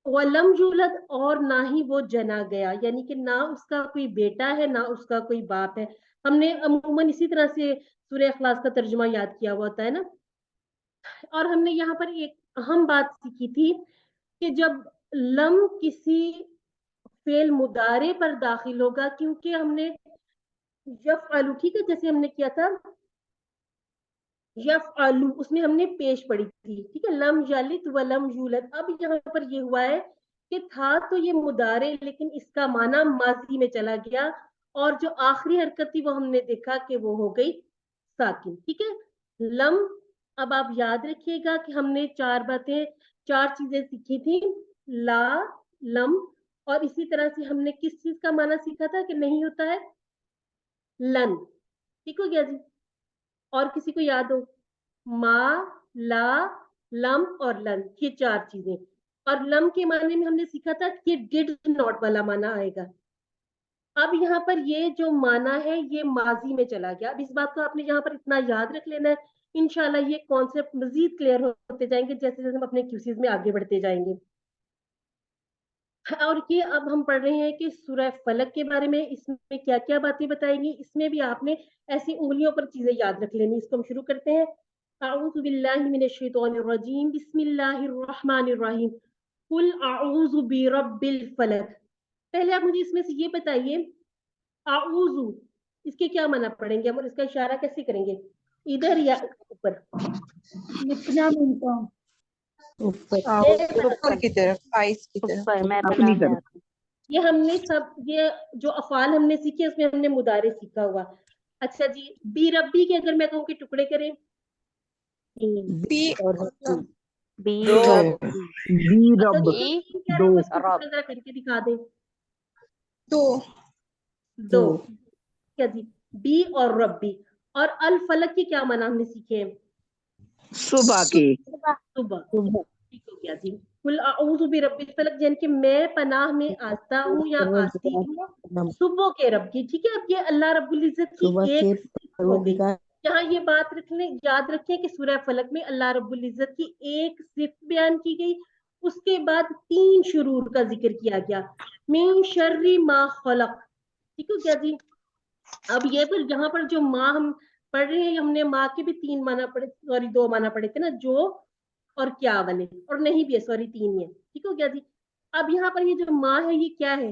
वलम यूलद और ना ही वो जना गया, यानी कि ना उसका कोई बेटा है ना उसका कोई बाप है। हमने अमूमन इसी तरह से सूरह इखलास का तर्जुमा याद किया हुआ होता है ना। और हमने यहाँ पर एक अहम बात सीखी थी कि जब लम किसी फेल मुदारे पर दाखिल होगा, क्योंकि हमने यफ़अलु, ठीक है, जैसे हमने किया था यफ़अलु, उसमें हमने पेश पढ़ी थी, ठीक है, लम यलिद व लम यूलद। अब यहाँ पर ये हुआ है कि था तो ये मुदारे, लेकिन इसका माना माजी में चला गया, और जो आखिरी हरकत थी वो हमने देखा कि वो हो गई साकिन। ठीक है, लम। अब आप याद रखिएगा कि हमने चार चीजें सीखी थी, ला, लम, और इसी तरह से हमने किस चीज का माना सीखा था कि नहीं होता है, लन। ठीक हो गया जी। और किसी को याद हो, मा, ला, लम और लन, ये 4 चीजें। और लम के माने में हमने सीखा था कि डिड नॉट वाला माना आएगा। अब यहाँ पर ये जो माना है ये माजी में चला गया। अब इस बात को आपने यहाँ पर इतना याद रख लेना है। इंशाल्लाह ये कॉन्सेप्ट मजीद क्लियर होते जाएंगे जैसे जैसे हम अपने क्यूसीज में आगे बढ़ते जाएंगे। और ये अब हम पढ़ रहे हैं कि सूरह फलक के बारे में, इसमें क्या क्या बातें बताएंगी, इसमें भी आपने ऐसी उंगलियों पर चीजें याद रख लेनी। इसको हम शुरू करते हैं। अऊज़ु बिल्लाहि मिनश शैतानिर रजीम, बिस्मिल्लाहिर रहमानिर रहीम, कुल अऊज़ु बिरब्बिल फलक। पहले आप मुझे इसमें से ये बताइए, आऊज़ु इसके क्या माना पढ़ेंगे हम और इसका इशारा कैसे करेंगे, इधर या ऊपर? लिखना मिलता हूँ ऊपर की तरफ, आइस की तरफ, अपनी तरफ। ये हमने सब, ये जो अफाल हमने सीखे उसमें हमने मुदारे सीखा हुआ। अच्छा जी, बी रब्बी के अगर मैं कहूँ कि टुकड़े करें, बी और बी दो, रब, बी रब, दो जरा करके दिखा दे। दो क्या जी, बी और रब्बी। और अल फलक के क्या माना हमने सीखे हैं, सुबह के। सुबह। ठीक हो गया जी। قل اعوذ برب الفلق یعنی کہ میں پناہ میں آتا ہوں یا آتی ہوں صبح کے رب کی. ٹھیک ہے, اب یہ اللہ رب العزت کی ایک صفت ہو گئی. یہاں یہ بات یاد رکھیں کہ سورہ فلق میں اللہ رب العزت کی ایک صفت بیان کی گئی, اس کے بعد 3 شرور کا ذکر کیا گیا. من شر ما خلق. ٹھیک ہے کیا جی. اب یہ پر جہاں پر جو ماں ہم پڑھ رہے ہیں, ہم نے ماں کے بھی 3 معنی پڑھے, سوری 2 معنی پڑھے تھے نا, جو اور کیا والے, اور نہیں بھی ہے, سوری 3 ہی ہے. ٹھیک ہو گیا جی. اب یہاں پر یہ جو ماں ہے یہ کیا ہے,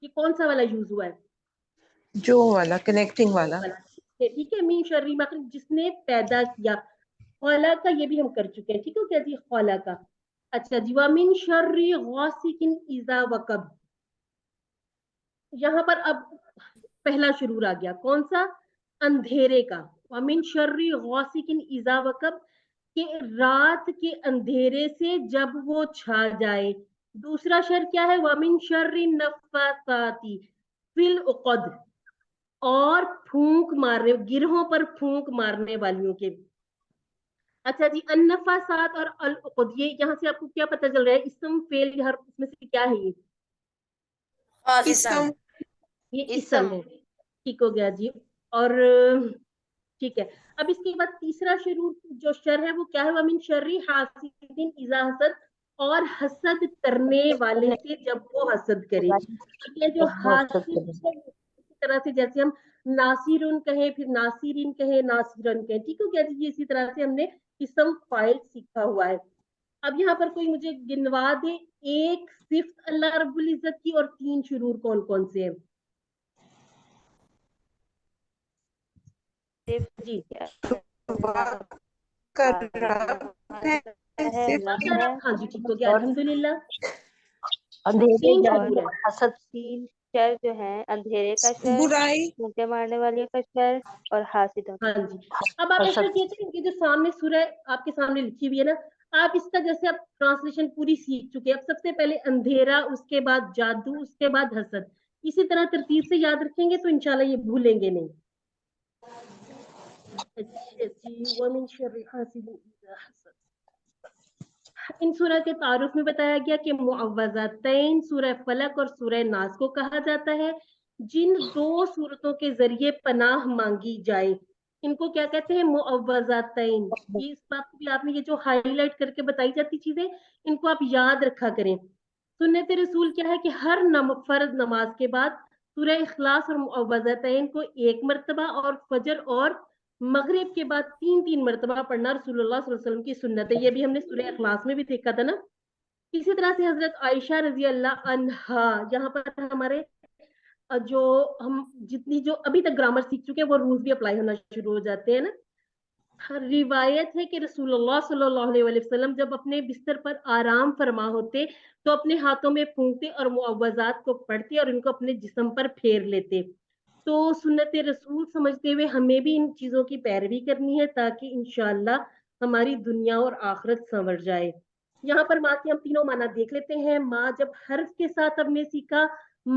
یہ کون سا والا یوز ہوا ہے؟ جو والا, کنیکٹنگ والا. ٹھیک ہے, من شر ما خلق, جس نے پیدا کیا. خلا کا یہ بھی ہم کر چکے ہیں. ٹھیک ہو گیا جی, خلا کا. اچھا جی, ومن شر غاسق اذا وقب. یہاں پر اب پہلا شرور آ گیا, کون سا؟ اندھیرے کا. ومن شر غاسق اذا وقب, کہ رات کے اندھیرے سے جب وہ چھا جائے. دوسرا شر کیا ہے؟ ومن شر النفاثات فی العقد, اور پھونک مارنے, گرہوں پر پھونک مارنے والیوں کے. اچھا جی, النفاثات اور العقد, یہ یہاں سے آپ کو کیا پتہ چل رہا ہے؟ اسم فعل ہر اس میں سے کیا ہے؟ اسم. یہ اسم ہے. ٹھیک ہو گیا جی. اور ٹھیک ہے, اب اس کے بعد تیسرا شرور جو شر ہے وہ کیا ہے؟ ومن شر حاسد اذا حسد, اور حسد کرنے والے سے جب وہ حسد کرے. یہ جو حاسد ہے اسی طرح سے جیسے ہم ناصرن کہیں, پھر ناصرین کہیں, ناصرن کہیں. ٹھیک ہو گیا جی. اسی طرح سے ہم نے اسم فاعل سیکھا ہوا ہے. اب یہاں پر کوئی مجھے گنوا دے ایک صفت اللہ رب العزت کی اور 3 شرور کون کون سے ہیں؟ جی ہاں جی, ٹھیک ہو گیا, الحمدللہ. اندھیرے 3 جادو شرور اور ہیں. حسد. 3 شر جو ہیں, اندھیرے کا شر, برائی. پھونکے مارنے والے کا شر, اور حاسدوں. ہاں جی. اب آپ ایسا کیجیے کہ جو سامنے سورہ آپ کے سامنے لکھی ہوئی ہے نا, آپ اس کا جیسے آپ ٹرانسلیشن پوری سیکھ چکے ہیں. اب سب سے پہلے اندھیرا, اس کے بعد جادو, اس کے بعد حسد. اسی طرح ترتیب سے یاد رکھیں گے تو انشاءاللہ یہ بھولیں گے نہیں. اچھا جی, ومن شر حاسد اذا حسد. ان سورہ کے تعارف میں بتایا گیا کہ معوذتین سورہ فلق اور سورہ ناس کو کہا جاتا ہے, جن 2 سورتوں کے ذریعے پناہ مانگی جائے. ان کو کیا کہتے ہیں؟ معوذتین. یہ اس بات کو بھی آپ نے یہ جو ہائی لائٹ کر کے بتائی جاتی چیزیں, ان کو آپ یاد رکھا کریں. سنت رسول کیا ہے کہ ہر فرض نماز کے بعد سورہ اخلاص اور معوذتین کو 1 مرتبہ, اور فجر اور مغرب کے بعد 3 مرتبہ پڑھنا رسول اللہ صلی اللہ علیہ وسلم کی سنت ہے. یہ بھی ہم نے سورہ اخلاص میں بھی دیکھا تھا نا. اسی طرح سے حضرت عائشہ رضی اللہ عنہا, یہاں پر ہمارے جو ہم جتنی جو ابھی تک گرامر سیکھ چکے ہیں وہ رولز بھی اپلائی ہونا شروع ہو جاتے ہیں نا. روایت ہے کہ رسول اللہ صلی اللہ علیہ وسلم جب اپنے بستر پر آرام فرما ہوتے تو اپنے ہاتھوں میں پھونکتے اور معوذات کو پڑھتے اور ان کو اپنے جسم پر پھیر لیتے. تو سنت رسول سمجھتے ہوئے ہمیں بھی ان چیزوں کی پیروی کرنی ہے تاکہ انشاءاللہ ہماری دنیا اور آخرت سنور جائے. یہاں پر ماں کے ہم 3 معنی دیکھ لیتے ہیں. ماں جب حرف کے ساتھ ہم نے سیکھا,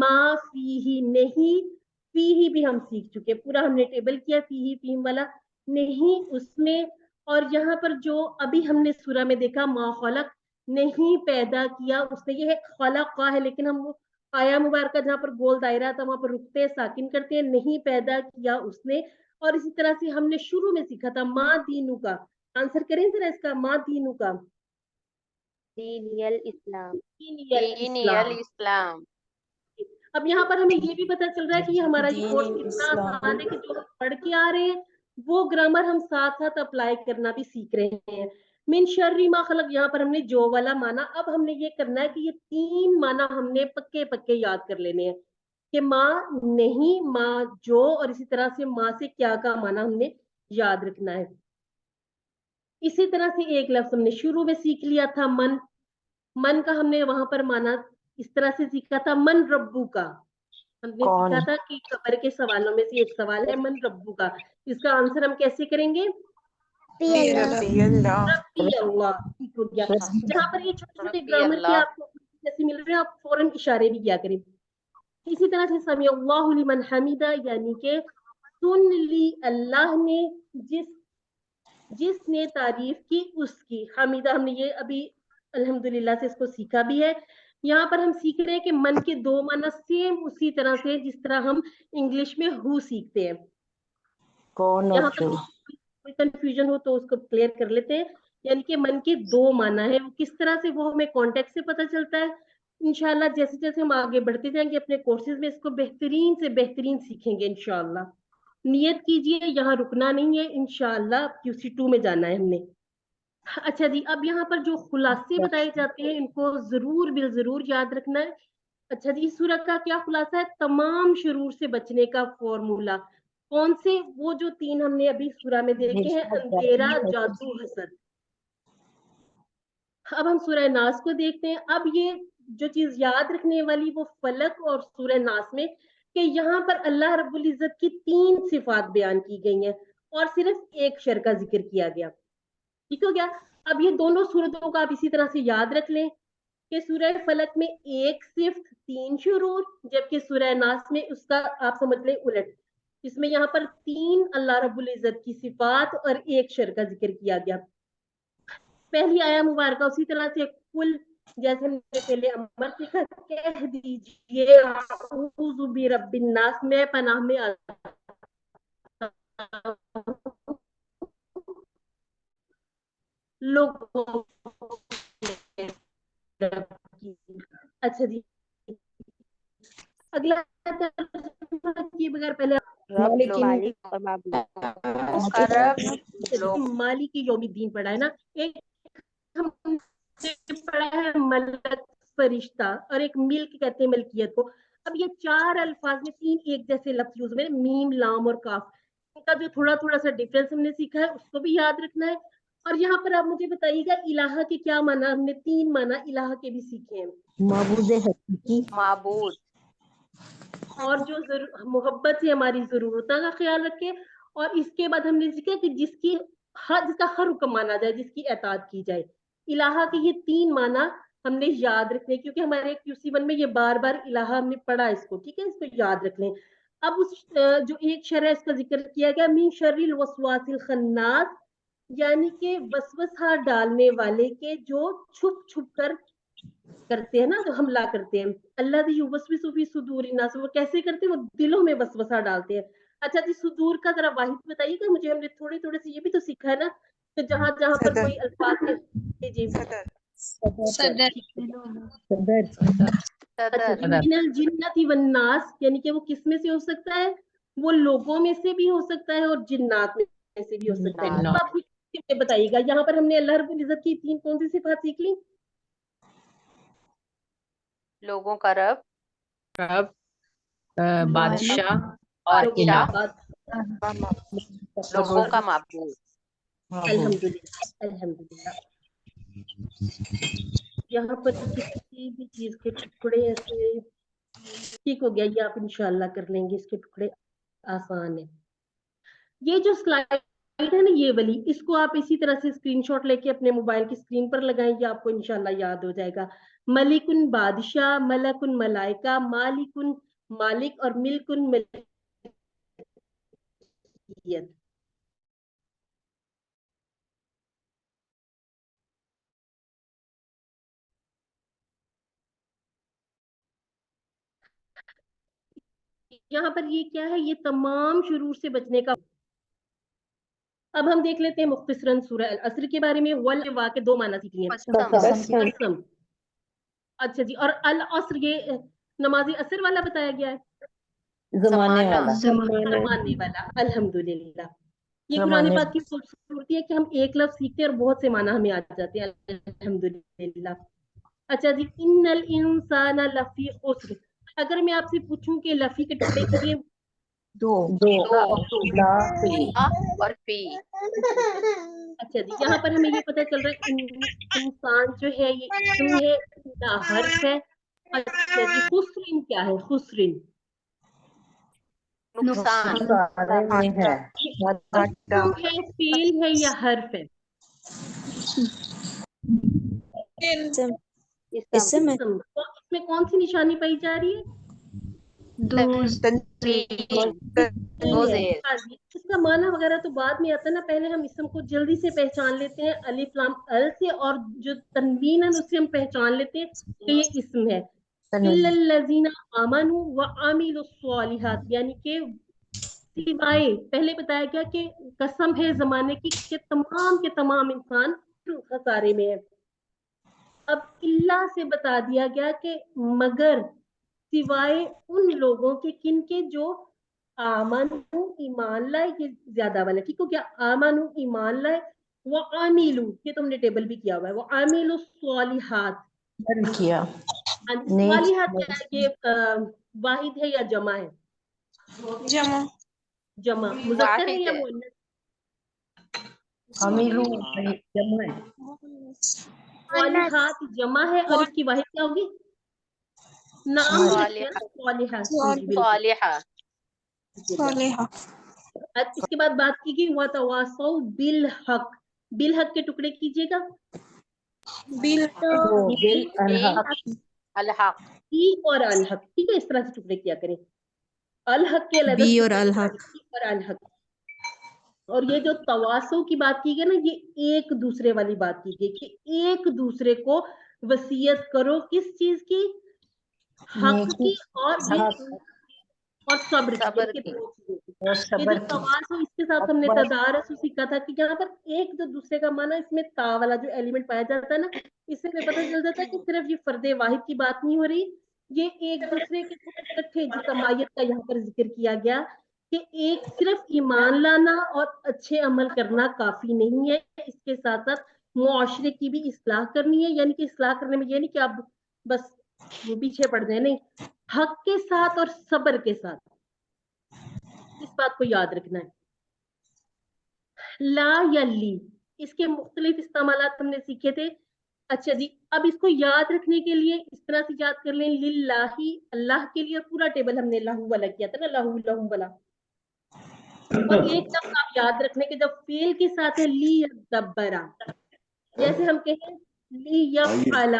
ماں فیہی, نہیں, فیہی بھی ہم سیکھ چکے, پورا ہم نے ٹیبل کیا, فیہی فیم والا, نہیں اس میں. اور یہاں پر جو ابھی ہم نے سورہ میں دیکھا, ما خلق, نہیں پیدا کیا, اس نے, یہ ہے خلق ہے, لیکن ہم آیا مبارکہ جہاں پر گول دائرہ تھا وہاں پر رکتے ساکن کرتے ہیں, نہیں پیدا کیا اس نے. اور اسی طرح سے ہم نے شروع میں سیکھا تھا ما دینو کا. آنسر کریں ذرا اس کا, ما دینو کا. دین الاسلام. اسلام. اب یہاں پر ہمیں یہ بھی پتہ چل رہا ہے کہ یہ ہمارا یہ کورس اتنا آسان ہے کہ جو پڑھ کے آ رہے ہیں وہ گرامر ہم ساتھ ساتھ اپلائی کرنا بھی سیکھ رہے ہیں. من شر ما خلق, یہاں پر ہم نے جو والا مانا, اب ہم نے یہ کرنا ہے کہ یہ 3 مانا ہم نے پکے یاد کر لینے ہیں کہ ماں نہیں, ماں جو, اور اسی طرح سے ماں سے کیا کا مانا ہم نے یاد رکھنا ہے. اسی طرح سے ایک لفظ ہم نے شروع میں سیکھ لیا تھا, من. من کا ہم نے وہاں پر مانا اس طرح سے سیکھا تھا, من ربو کا. ہم نے سیکھا تھا کہ قبر کے سوالوں میں سے ایک سوال ہے من ربو کا. اس کا آنسر ہم کیسے کریں گے؟ ربی اللہ. ٹھیک ہو گیا. جہاں پر یہ چھوٹے چھوٹے گرامر کے آپ کو جیسے مل رہے ہیں, آپ فوراً اشارے بھی کیا کریں. اسی طرح سے سمیع اللہ لمن حمیدہ, یعنی کہ سن لی اللہ نے جس نے تعریف کی اس کی. حمیدہ ہم نے یہ ابھی अल्हम्दुलिल्लाह से इसको सीखा भी है। यहाँ पर हम सीख रहे हैं कि मन के दो माना सेम उसी तरह से जिस तरह हम इंग्लिश में हु सीखते हैं। कौन यहाँ और पर जो कोई कंफ्यूजन हो तो उसको क्लियर कर लेते हैं। यानी कि मन के दो माना है, वो किस तरह से, वो हमें कॉन्टेक्स्ट से पता चलता है। इंशाल्लाह जैसे जैसे हम आगे बढ़ते जाएंगे अपने कोर्सेज में इसको बेहतरीन से बेहतरीन सीखेंगे इंशाल्लाह। नियत कीजिए, यहाँ रुकना नहीं है, इंशाल्लाह QC2 में जाना है हमने। अच्छा जी, अब यहाँ पर जो खुलासे बताए जाते हैं इनको जरूर बिल जरूर याद रखना है। अच्छा जी, इस सूरत का क्या खुलासा है? तमाम शुरूर से बचने का फॉर्मूला। कौन से? वो जो 3 हमने अभी सूरा में देखे हैं, अंधेरा, जादू, हसद। अब हम सूरह नास को देखते हैं। अब ये जो चीज याद रखने वाली वो फलक और सूरह नास में कि यहाँ पर अल्लाह रब्बुल इज्जत की 3 सिफात बयान की गई हैं और सिर्फ एक शर का जिक्र किया गया। ठीक हो गया। अब ये दोनों सूरतों का आप इसी तरह से याद रख लें कि सूरह फलक में एक सिफ्त 3 शुरूर, जबकि सूरह नास में उसका आप समझ लें उलट। इसमें यहाँ पर 3 अल्लाह रब्बुल इज्जत की सिफात और एक शर का जिक्र किया गया। पहली आया मुबारक उसी तरह से कुल, जैसे हमने पहले अमर सीखा, कह दीजिए अऊज़ु बिरब्बिन नास, मैं पनाह में लोगों। अच्छा जी, अगला बगैर पहले रब, मालिक और माबूद। मालिक की यौमिद्दीन पढ़ा है ना, एक हमने पढ़ा है मलक फरिश्ता, और एक मिल्क कहते हैं मलकियत को। अब ये 4 अल्फाज में 3 एक जैसे लफ्ज यूज हुए, मीम, लाम और काफ। इनका जो थोड़ा थोड़ा सा डिफरेंस हमने सीखा है उसको भी याद रखना है। और यहाँ पर आप मुझे बताइएगा इलाहा के क्या माना, हमने 3 माना इलाहा के भी सीखे हैं। माबूद हकीकी, माबूद, और जो मोहब्बत से हमारी जरूरतों का ख्याल रखे। और इसके बाद हमने सीखा कि जिसका हर हुक्म माना जाए, जिसकी एताअत की जाए। इलाहा के ये 3 माना हमने याद रखने, क्योंकि हमारे QC1 में ये बार बार इलाहा हमने पढ़ा इसको। ठीक है, इसको याद रख लें। अब उस जो एक शर है इसका जिक्र किया गया, मिन शर्रिल वसवासिल खन्नास, यानी कि वसवसा डालने वाले के जो छुप छुप कर करते हैं ना, जो हमला करते हैं। अल्लाह युवस्विसु फी सुदूरिन नास, वो कैसे करते हैं? वो दिलों में वसवसा डालते हैं। अच्छा जी, सुदूर का जरा वाहिद बताइएगा मुझे, हमने थोड़े थोड़े से ये भी तो सीखा है ना कि जहां जहां पर कोई अल्फाज है। जी सदर। अच्छा, मिनल जिन्नति वन नास, यानी कि वो किस में से हो सकता है? वो लोगों में से भी हो सकता है और जिन्नात में से भी हो सकता है। तो आप बताइएगा, यहाँ पर हमने अल्लाह रब्बुल इज्जत की 3 कौन सी सिफात सीख ली? लोगों का रब, बादशाह और बादशाह, लोगों का माबूद। अल्हम्दुलिल्लाह अल्हम्दुलिल्लाह। यहाँ पर किसी भी चीज के टुकड़े ऐसे ठीक हो गया, ये आप इंशाल्लाह कर लेंगे, इसके टुकड़े आसान है। ये जो स्लाइड है ना ये वाली, इसको आप इसी तरह से स्क्रीनशॉट लेके अपने मोबाइल की स्क्रीन पर लगाएं, ये आपको इंशाल्लाह याद हो जाएगा। मलिकुन बादशाह, मलकुन मलाइका, मालिकुन मालिक और मिल्कुन मिल्कियत। यहाँ पर ये क्या है? ये तमाम शुरूर से बचने का। अब हम देख लेते हैं मुख्तसरन सूरह अल असर के बारे में। वल के 2 माना सीख लिए। कसम। अच्छा जी, और अल असर ये नमाज असर वाला बताया गया है, जमाने वाला। जमाने वाला। अल्हम्दुलिल्लाह, ये कुरान पाक की खूबसूरती है कि हम एक लफ्ज सीखते हैं और बहुत से माना हमें आ जाते हैं। अल्हम्दुलिल्लाह। अच्छा जी, इन्नल इंसाना लफी खुस्र। अगर मैं आपसे पूछूं कि लफी के टुकड़े कितने? 2 और फी। अच्छा जी, यहाँ पर हमें ये पता चल रहा है इंसान जो है ये इसम है, इसका हर्फ है। अच्छा जी, खुस्रिन क्या है? खुस्रिन नुकसान, में है, इसम है, फेल है या हर्फ है? इसम है। तो इसमें कौन सी निशानी पाई जा रही है? इसमें इसका माना वगैरह तो बाद में आता है ना, पहले हम इसम को जल्दी से पहचान लेते हैं अलिफ लाम अल से, और जो तनवीन है उससे हम पहचान लेते हैं कि ये इसम है। इल्लल्लज़ीना आमनू व आमिलुस स्वालिहात, यानी कि सिवाय, पहले बताया गया कि कसम है जमाने की कि तमाम के तमाम इंसान खसारे में है। अब इल्ला से बता दिया गया कि मगर, सिवाय उन लोगों के किनके जो आमनु ईमान लाए, ये ज्यादा वाला ठीक हो गया, आमनु ईमान लाए, वो आमिलू, ये तुमने टेबल भी किया हुआ है, वो आमिलु स्वालिहात किया स्वालिहात क्या है, ये वाहिद है या जमा है? जमा जमा, मुज़क्कर है या वाहिद है। मुअन्नस? अमीलू जमा है, स्वालिहात जमा है, और इसकी वाहिद क्या होगी? नाम भी रखते हैं ना, स्वालिहात। जी, बिल्कुल। सालिहा, सालिहा। अब इसके बाद बात की गई वतवासौ बिल हक, बिल हक के टुकड़े कीजिएगा। बिल बिल अलहक, अलहक, बी और अल हक, ठीक है, इस तरह से टुकड़े किया करें। अल हक के अलग बी और अल हक। और अल हक। और ये जो तवासो की बात की गई ना, ये एक दूसरे वाली बात की गई कि एक दूसरे को वसीयत करो, किस चीज की? हक की और सब्र की, सब्र इसके की। दो चीजों की। और ये सबर जो की। तवासो, इसके साथ हमने तदारस सीखा था कि यहाँ पर एक जो दूसरे का माना, इसमें ता वाला जो एलिमेंट पाया जाता है ना, इससे हमें पता चल जाता है कि सिर्फ ये फर्दे वाहिद की बात नहीं हो रही, ये एक दूसरे के इकट्ठे जितमायत का यहाँ पर जिक्र किया गया कि एक सिर्फ ईमान लाना और अच्छे अमल करना काफी नहीं है, इसके साथ साथ मुआशरे की भी इस्लाह करनी है। यानी कि इस्लाह करने में ये नहीं कि आप बस वो पीछे पड़ जाए, नहीं, हक के साथ और सब्र के साथ, इस बात को याद रखना है। ला या ली, इसके मुख्तलिफ इस्तेमालात हमने सीखे थे। अच्छा जी, अब इसको याद रखने के लिए इस तरह से याद कर लें, लिल्लाही, अल्लाह के लिए, पूरा टेबल हमने लहू वाला किया था ना, लहू लहू वाला। और एक लफ्ज आप याद रखने के, जब फेल के साथ है ली यदब्बरा, जैसे हम कहें ली यफअला,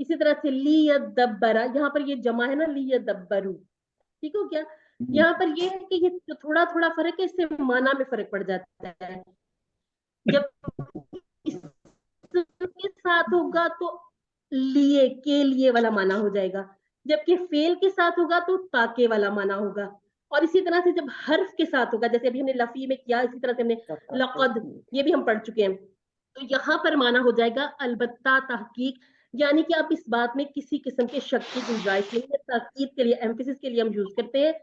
इसी तरह से ली यदब्बरा, यहाँ पर ये जमा है ना, ली यदब्बरू, ठीक हो क्या? यहाँ पर ये है कि ये जो थोड़ा थोड़ा फर्क है, इससे माना में फर्क पड़ जाता है। जब इसके साथ होगा तो लिए, के लिए वाला माना हो जाएगा, जबकि फेल के साथ होगा तो ताके वाला माना होगा। और इसी तरह से जब हर्फ के साथ होगा, जैसे अभी हमने लफी में किया, इसी तरह से हमने लक़द, ये भी हम पढ़ चुके हैं, तो यहाँ पर माना हो जाएगा अलबत्ता, तहकीक, यानी कि आप इस बात में किसी किस्म के शक की गुंजाइश नहीं है, ताकीद के लिए, एम्फेसिस के लिए हम यूज करते हैं।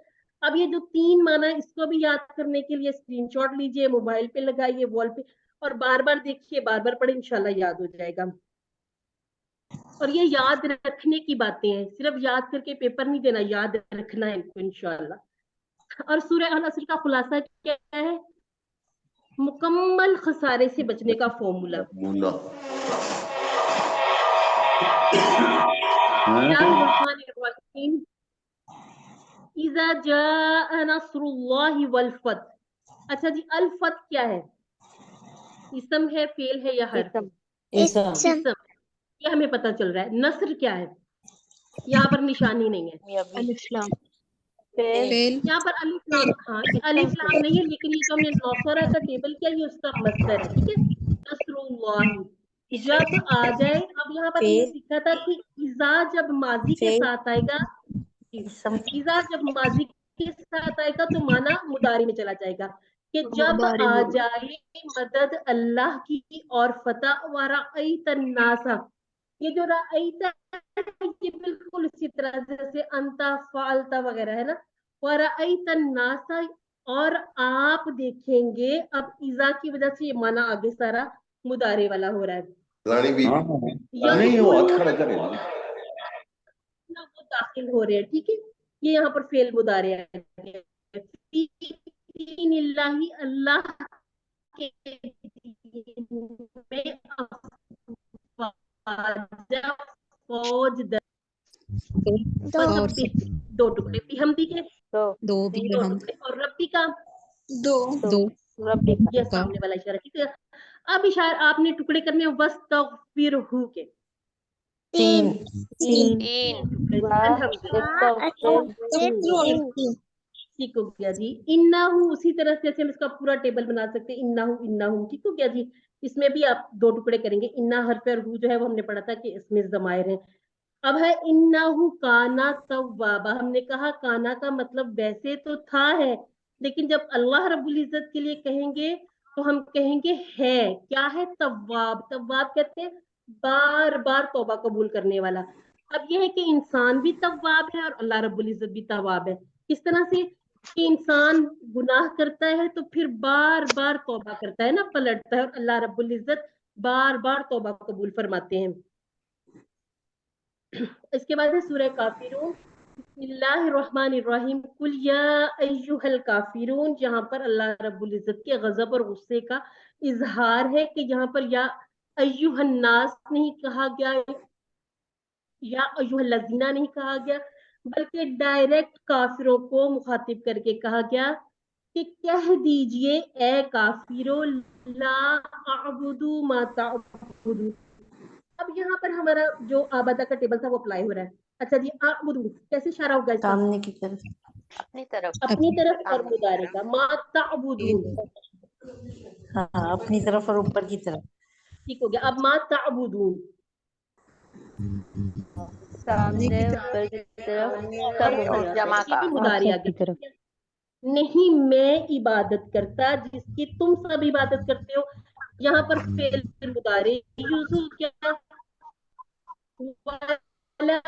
अब ये जो तीन माना है, इसको भी याद करने के लिए स्क्रीनशॉट लीजिए, मोबाइल पे लगाइए, वॉल पे, और बार बार देखिए, बार बार पढ़े, इंशाल्लाह याद हो जाएगा। और ये याद रखने की बातें हैं, सिर्फ याद करके पेपर नहीं देना, याद रखना है इनको इंशाल्लाह। और सूरह अल असर का खुलासा क्या है? मुकम्मल खसारे से बचने का फॉर्मूला। इज़ा जाअ नस्रुल्लाहि वल फतह। अच्छा जी, अल फतह क्या है? इसम है, फेल है या हर्फ? इसम, ये हमें पता चल रहा है। नस्र क्या है? यहाँ पर निशानी नहीं है, फेल। यहाँ पर अलिफ लाम, हाँ ये अलिफ लाम नहीं है, लेकिन ये जो हमने नौसरा का टेबल किया, ये उसका मस्दर है, ठीक है। नस्रुल्लाहि जब आ जाए, अब यहाँ पर हमने सीखा था कि इज़ा जब माजी के साथ आएगा, इज़ा जब माजी के साथ आएगा तो माना मुदारी में चला जाएगा, कि जब आ जाए मदद अल्लाह की और फतह व रअयत अन्नासा। ये जो रअयत, ये बिल्कुल इसी तरह जैसे अंता, फालता वगैरह है ना, व रअयत अन्नासा, और आप देखेंगे। अब इज़ा की वजह से ये माना आगे सारा मुदारे वाला हो रहा है, वो दाखिल हो रहे हैं, ठीक है। ये यहाँ पर फेल मुदारे है, अल्लाह के में फौज दो टुकड़े, बिहम्दी के दो भी हम टुकड़े, और रब्बी का दो ये सामने वाला इशारा, ठीक है। अब इशारा आपने टुकड़े करने वस्तगफिरहू के तीन, अल्हम्दुलिल्लाह। ٹھیک ہو گیا جی. انہو اسی طرح سے جیسے ہم اس کا پورا ٹیبل بنا سکتے ہیں. انہو ٹھیک ہو گیا جی. اس میں بھی آپ 2 ٹکڑے کریں گے. انا حرف اور ہو جو ہے وہ ہم نے پڑھا تھا کہ اس میں ضمائر ہیں. اب ہے انہو کانا توابا. ہم نے کہا کانا کا مطلب ویسے تو تھا ہے، لیکن جب اللہ رب العزت کے لیے کہیں گے تو ہم کہیں گے ہے. کیا ہے؟ تواب. تواب کہتے ہیں بار بار توبہ قبول کرنے والا. اب یہ ہے کہ انسان بھی تواب ہے اور اللہ رب العزت بھی تواب ہے. کس طرح سے کہ انسان گناہ کرتا ہے تو پھر بار بار توبہ کرتا ہے نا، پلٹتا ہے، اور اللہ رب العزت بار بار توبہ قبول فرماتے ہیں. اس کے بعد ہے سورہ کافرون. بسم اللہ الرحمن الرحیم. قل یا ایھا الکافرون. جہاں پر اللہ رب العزت کے غضب اور غصے کا اظہار ہے کہ یہاں پر یا ایھا الناس نہیں کہا گیا، یا ایھا الذین نہیں کہا گیا، بلکہ ڈائریکٹ کافروں کو مخاطب کر کے کہا گیا کہ کہہ دیجئے اے کافروں لا اعبد ما تعبدون. اب یہاں پر ہمارا جو آبادہ کا ٹیبل تھا وہ اپلائی ہو رہا ہے. اچھا جی، اعبد کیسے اشارہ ہوگا اس کا؟ سامنے کی طرف. اپنی طرف. اپنی طرف اور مضارع کا. ما تعبدون. ہاں، اپنی طرف اور اوپر کی طرف. ٹھیک ہو گیا. اب ما تعبدون سامنے اوپر کی طرف جمع یہ کا. بھی مضارع آ گیا. نہیں میں عبادت کرتا جس کی تم سب عبادت کرتے ہو. یہاں پر فعل مضارع یوز ہو گیا. وَلَا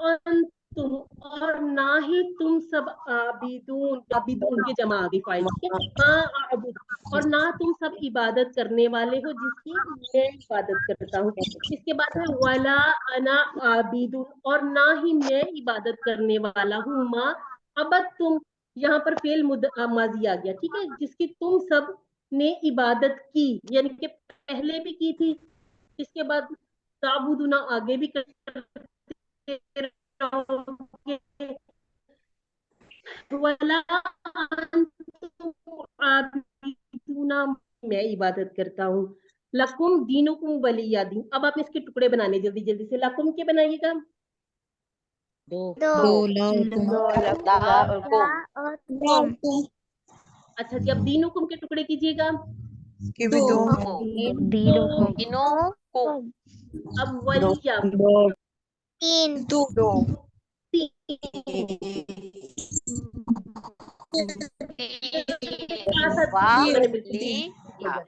أَنْتُمْ اور نہ ہی تم سب عابدون. عابدون کے جمع آگئی فائل. اور نہ تم سب عبادت کرنے والے ہو جس کی میں عبادت کرتا ہوں. اس کے بعد ہے وَلَا أَنَا عَابِدٌ اور نہ ہی میں عبادت کرنے والا ہوں. ما عبدتم یہاں پر فعل ماضی آ گیا. ٹھیک ہے، جس کی تم سب نے عبادت کی، یعنی کہ پہلے بھی کی تھی. اس کے بعد تعبدون آگے بھی کرتے رہو گے. وَلَا أَنْتُمْ عَابِدُونَ میں عبادت کرتا ہوں. لَكُمْ دِينُكُمْ وَلِيَّ دِين. اب آپ نے اس کے ٹکڑے بنانے جلدی جلدی سے. لَكُمْ کے بنائیے گا. 2 اچھا جی، اب دینکم کے ٹکڑے کیجیے گا. دینوں کو. اب ولیہ 2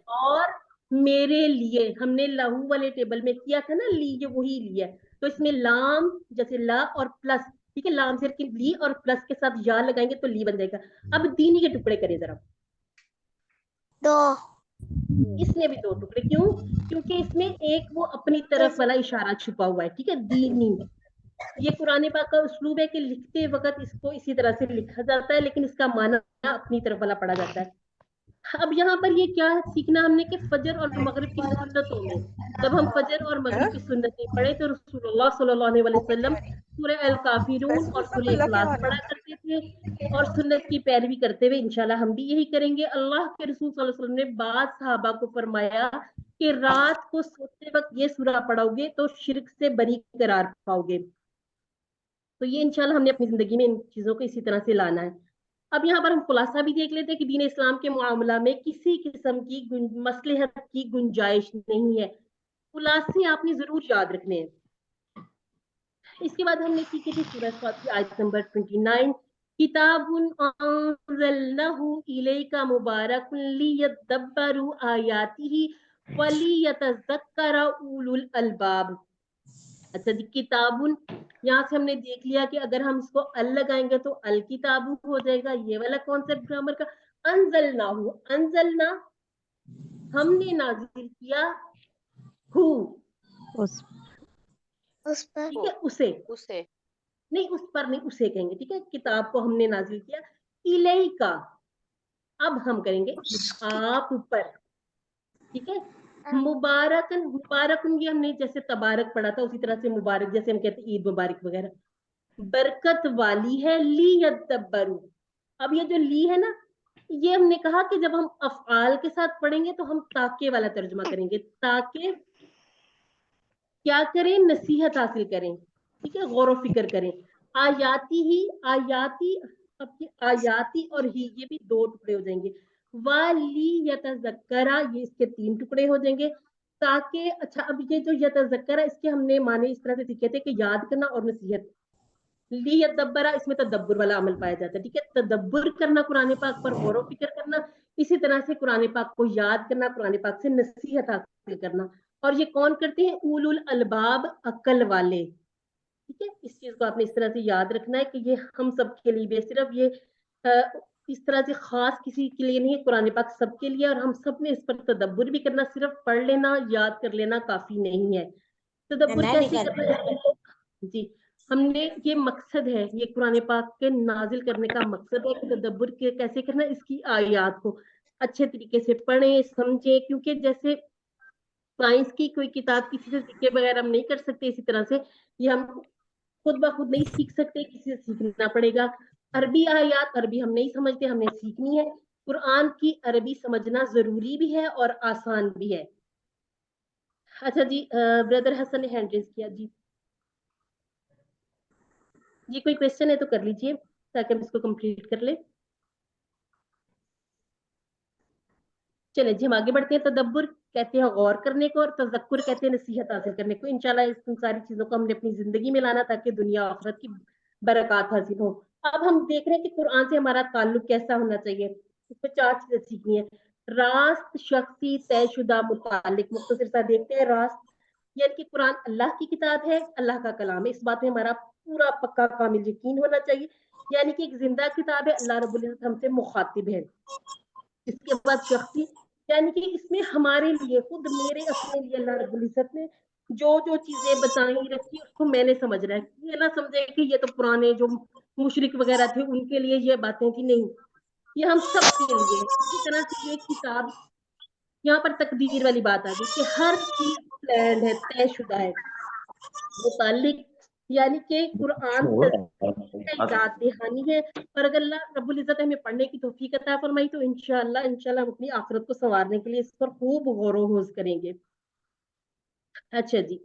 اور میرے لیے ہم نے لہو والے ٹیبل میں کیا تھا نا، لی جو وہی لی ہے. تو اس میں لام جیسے لا اور پلس. ٹھیک ہے، لام سے لی اور پلس کے ساتھ یا لگائیں گے تو لی بن جائے گا. اب دینی کے ٹکڑے کریں ذرا. 2 اس میں بھی 2 ٹکڑے. کیوں؟ کیونکہ اس میں ایک وہ اپنی طرف والا اشارہ چھپا ہوا ہے. ٹھیک ہے، دینی. یہ قرآن پاک کا اسلوب ہے کہ لکھتے وقت اس کو اسی طرح سے لکھا جاتا ہے، لیکن اس کا معنی اپنی طرف والا پڑھا جاتا ہے. اب یہاں پر یہ کیا سیکھنا ہم نے کہ فجر اور مغرب کی سنتوں میں جب ہم فجر اور مغرب کی سنتیں پڑھیں تو رسول اللہ صلی اللہ علیہ وسلم سورہ الکافرون اور سورہ اخلاص پڑھا کرتے تھے، اور سنت کی پیروی کرتے ہوئے انشاءاللہ ہم بھی یہی کریں گے. اللہ کے رسول صلی اللہ علیہ وسلم نے بعض صحابہ کو فرمایا کہ رات کو سوتے وقت یہ سورہ پڑھو گے تو شرک سے بری قرار پاؤ گے. تو یہ انشاءاللہ ہم نے اپنی زندگی میں ان چیزوں کو اسی طرح سے لانا ہے. اب یہاں پر ہم خلاصہ بھی دیکھ لیتے ہیں کہ دین اسلام کے معاملہ میں کسی قسم کی مصلحت کی گنجائش نہیں ہے. خلاصے آپ نے ضرور یاد رکھنے ہیں. اس کے بعد ہم نے سیکھی تھی سورہ صاد کی آیت نمبر 29. کتاب انزلناہ الیک مبارک لیدبروا آیاتہ ولیتذکر اولو الالباب. اچھا جی، کتابن یہاں سے ہم نے دیکھ لیا کہ اگر ہم اس کو ال لگائیں گے تو الکتاب ہو جائے گا. یہ والا کانسیپٹ گرامر کا. انزلنا ہم نے نازل کیا، ہو اس پر ٹھیک ہے، اسے نہیں، اس پر نہیں، اسے کہیں گے. ٹھیک ہے، کتاب کو ہم نے نازل کیا. الیکا اب ہم کریں گے آپ پر. ٹھیک ہے، مبارکن یہ ہم نے جیسے تبارک پڑھا تھا اسی طرح سے مبارک جیسے ہم کہتے ہیں عید مبارک وغیرہ. برکت والی ہے. لی یدبرو. اب یہ جو لی ہے نا، یہ ہم نے کہا کہ جب ہم افعال کے ساتھ پڑھیں گے تو ہم تاکہ والا ترجمہ کریں گے، تاکہ کیا کریں؟ نصیحت حاصل کریں. ٹھیک ہے، غور و فکر کریں. आयाती ही, आयाती, अब आयाती और ही ये भी 2 टुकड़े हो जाएंगे। वाली यतज़क्करा ये इसके 3 टुकड़े हो जाएंगे, ताकि अच्छा अब ये जो यतज़क्करा इसके हमने माने इस तरह से सीखे थे कि याद करना और नसीहत। ली यदब्बरा इसमें तदब्बुर वाला अमल पाया जाता है, ठीक है। तदब्बुर करना कुरान पाक पर, गौर व फिक्र करना, इसी तरह से कुरान पाक को याद करना, कुरान पाक से नसीहत हासिल करना। और ये कौन करते हैं? उलुल अलबाब, अक्ल वाले, ठीक है। इस चीज को आपने इस तरह से याद रखना है कि ये हम सब के लिए, सिर्फ ये इस तरह से खास किसी के लिए नहीं है, कुरान पाक सबके लिए, और हम सब ने इस पर तदब्बुर भी करना, सिर्फ पढ़ लेना याद कर लेना काफी नहीं है। तदब्बुर कैसे करना है जी, हमने ये मकसद है, ये कुरान पाक के नाजिल करने का मकसद है कि तदब्बुर कैसे करना, इसकी आयत को अच्छे तरीके से पढ़ें समझें, क्योंकि जैसे साइंस की कोई किताब किसी से सीखे बगैर हम नहीं कर सकते, इसी तरह से ये हम खुद ब खुद नहीं सीख सकते, किसी से सीखना पड़ेगा। अरबी आयात अरबी हम नहीं समझते, हमने सीखनी है। कुरान की अरबी समझना जरूरी भी है और आसान भी है। अच्छा जी, ब्रदर हसन ने हैंड रेज किया जी। ये कोई क्वेश्चन है तो कर लीजिए ताकि हम इसको कंप्लीट कर ले। चले जी हम आगे बढ़ते हैं। तदब्बुर कहते हैं गौर करने को, और तज़क्कुर कहते हैं नसीहत हासिल करने को। इंशाल्लाह इन सारी चीजों को हमने अपनी जिंदगी में लाना ताकि दुनिया आखिरत की बरकत हासिल हो। अब हम देख रहे हैं कि कुरान से हमारा ताल्लुक कैसा होना चाहिए। इसमें 4 चीजें सीखनी है। रास्त, शख्सी, तयशुदा, मुतालिक। मुख्तसर सा देखते हैं। रास्त यानी कि कुरान अल्लाह की किताब है, अल्लाह का कलाम है, इस बात में हमारा पूरा पक्का कामिल यकीन होना चाहिए। यानी कि एक जिंदा किताब है, अल्लाह रब्बुल इज्जत हमसे मुखातिब है। इसके बाद शख्सी यानी कि इसमें हमारे लिए, खुद मेरे अपने लिए अल्लाह रब्बुल इज्जत ने जो जो चीजें बताई रखी उसको मैंने समझना है। ये ना समझे कि ये तो पुराने जो मुशरिक वगैरह थे उनके लिए ये बातें थी, नहीं, ये हम सब के लिए। इसी तरह से ये किताब, यहाँ पर तकदीर वाली बात आ गई कि हर चीज प्लान है, तयशुदा है। मुतालिक यानी कि कुरान याद दहानी है, और अगर अल्लाह रब्बुल इज्जत हमें पढ़ने की तौफीक अता फरमाई तो इंशाअल्लाह हम अपनी आखिरत को संवारने के लिए इस पर खूब गौर-व-फ़िक्र करेंगे। अच्छा जी,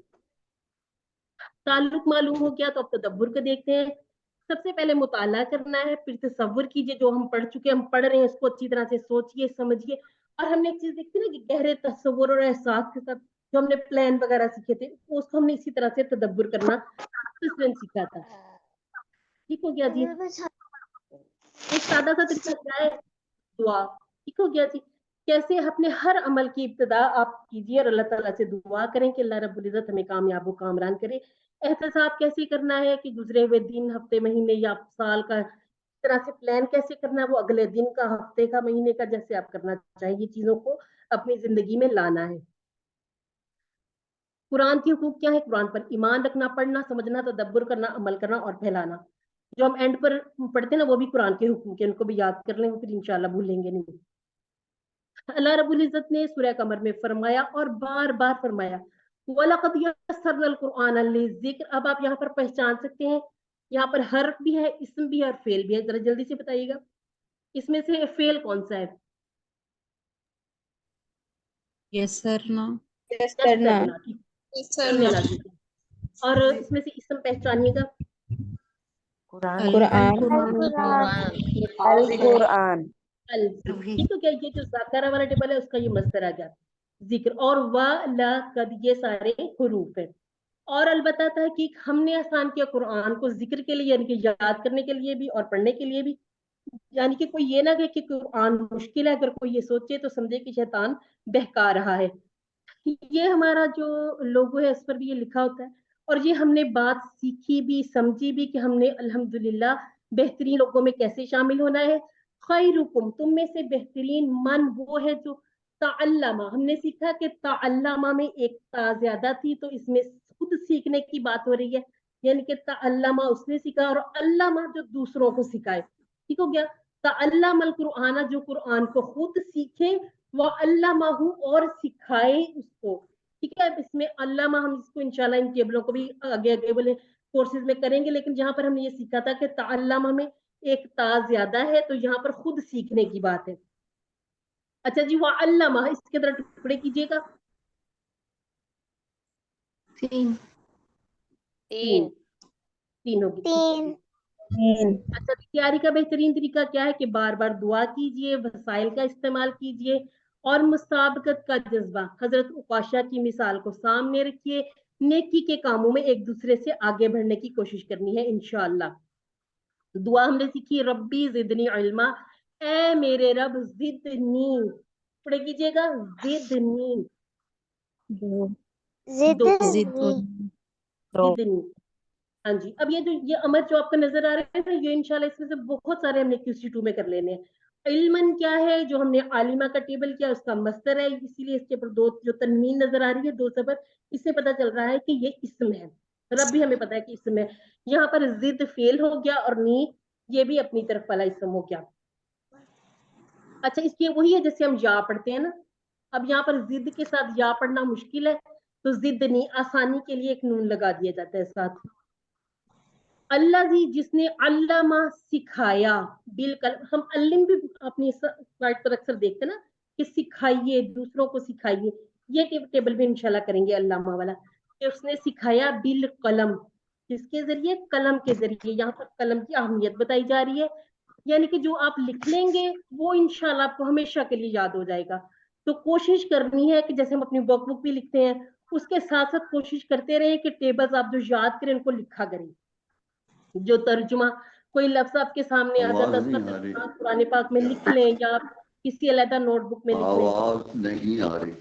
ताल्लुक मालूम हो गया तो अब तदब्बुर को देखते हैं। सबसे पहले मुताला करना है, फिर तसव्वुर कीजिए जो हम पढ़ चुके, हम पढ़ रहे हैं उसको अच्छी तरह से सोचिए समझिए। और हमने एक चीज देखी ना कि गहरे तसव्वुर और एहसास के साथ जो हमने प्लान वगैरह सीखे थे उसको हमने इसी तरह से तदब्बुर करना सीखा था। ठीक हो गया जी। एक सादा सा तरीका क्या है? दुआ। ठीक हो गया जी। कैसे अपने हर अमल की इब्तिदा आप कीजिए और अल्लाह ताला से दुआ करें कि अल्लाह रब्बुल इज्जत हमें कामयाब व कामरान करे। एहतसाब कैसे करना है कि गुजरे हुए दिन, हफ्ते, महीने या साल का तरह से प्लान कैसे करना है, वो अगले दिन का, हफ्ते का, महीने का, जैसे आप करना चाहें, ये चीजों को अपनी जिंदगी में लाना है। कुरान के हुकूक क्या है? कुरान पर ईमान रखना, पढ़ना, समझना, तदब्बुर करना, अमल करना और फैलाना। जो हम एंड पर पढ़ते हैं ना वो भी कुरान के हुकूक है, उनको भी याद कर लेंगे, फिर इंशाल्लाह भूलेंगे नहीं। अल्लाह रब्बुल इज्जत ने सूरह कमर में फरमाया और बार बार फरमाया, वलक़द यस्सरनल कुरआन लिज़िक्र। अब आप यहाँ पर पहचान सकते हैं, यहाँ पर हर्फ भी है, इस्म भी है और फेल भी है। जरा जल्दी से बताइएगा इसमें से फेल कौन सा है? यसरना। यस करना। ठीक, सरना। और इसमें से इस्म पहचानिएगा। कुरान कुरान। कुरान अल कुरान। ठीक हो गया। ये जो ज़ाकरा वाला टेबल है उसका ये मस्दर आ गया जिक्र, और वलक़द ये सारे हुरूफ है। और अलबत्ता था कि हमने आसान किया कुरान को जिक्र के लिए, यानी कि याद करने के लिए भी और पढ़ने के लिए भी। यानी कि कोई ये ना कि कुरान मुश्किल है, अगर कोई ये सोचे तो समझे कि शैतान बहका रहा है। ये हमारा जो लोगो है इस पर भी ये लिखा होता है। और ये हमने बात सीखी भी, समझी भी कि हमने अल्हम्दुलिल्लाह बेहतरीन लोगों में कैसे शामिल होना है। खैरुकुम, तुम में से बेहतरीन मन वो है जो ताअल्लमा। हमने सीखा कि ताअल्लमा में एक ता ज्यादा थी, तो इसमें खुद सीखने की बात हो रही है, यानी कि ताअल्लमा उसने सीखा और अल्लामा जो दूसरों को सिखाए। ठीक हो गया। ताअल्लमल कुरआन, जो कुरान को खुद सीखे, व अल्लमाहु और सिखाए उसको। ठीक है। इसमें अल्लामा हम इसको इंशाल्लाह इन टेबलों को भी आगे आगे वाले कोर्सेज में करेंगे, लेकिन जहां पर हमने ये सीखा था कि ताअल्लमा में एक ता ज्यादा है, तो यहाँ पर खुद सीखने की बात है। अच्छा जी, व अल्लामा इसके तरह टुकड़े कीजिएगा। 3 तीन 3 होगी। 3 अच्छा, तैयारी का बेहतरीन तरीका क्या है कि बार बार दुआ कीजिए, वसाइल का इस्तेमाल कीजिए और मुसाबकत का जज्बा, हजरत उकाशा की मिसाल को सामने रखिए। नेकी के कामों में एक दूसरे से आगे बढ़ने की कोशिश करनी है इंशाअल्लाह। दुआ हमने सीखी, रब्बी जिदनी इल्मा, ए मेरे रब जिदनी, पढ़े कीजिएगा, जिदनी, जिदनी। हाँ जी, अब ये अमर जो आपको नजर आ रहे हैं ना, ये इंशाल्लाह इसमें से बहुत सारे हमने QC2 में कर लेने हैं। इल्मन क्या है, जो हमने आलिमा का टेबल किया उसका मस्तर है, इसीलिए इसके ऊपर 2 जो तनवीन नजर आ रही है, 2 ज़बर, इससे पता चल रहा है कि ये इस्म है। रब भी हमें पता है कि इस्म है। यहाँ पर जिद फेल हो गया और नी ये भी अपनी तरफ वाला इस्म हो गया। अच्छा, इसके वही है जैसे हम या पढ़ते हैं ना, अब यहाँ पर जिद के साथ या पढ़ना मुश्किल है, तो जिद नी आसानी के लिए एक नून लगा दिया जाता है साथ। अल्लाजी, जिसने अल्लामा सिखाया, बिलकलम, हम अल्लिम भी अपनी स्लाइड पर अक्सर देखते हैं ना कि सिखाइए, दूसरों को सिखाइए, ये टेबल भी इंशाल्लाह करेंगे अल्लामा वाला, कि उसने सिखाया बिल कलम, किसके जरिए, कलम के जरिए। यहाँ पर कलम की अहमियत बताई जा रही है, यानी कि जो आप लिख लेंगे वो इंशाल्लाह आपको हमेशा के लिए याद हो जाएगा। तो कोशिश करनी है कि जैसे हम अपनी वर्कबुक भी लिखते हैं, उसके साथ साथ कोशिश करते रहे कि टेबल्स आप जो याद करें उनको लिखा करें। जो तर्जुमा, कोई लफ्ज आपके सामने आ जाता है कुरान पाक में लिख लें, या किसी अलग नोटबुक में लिख लें। आवाज नहीं आ रही।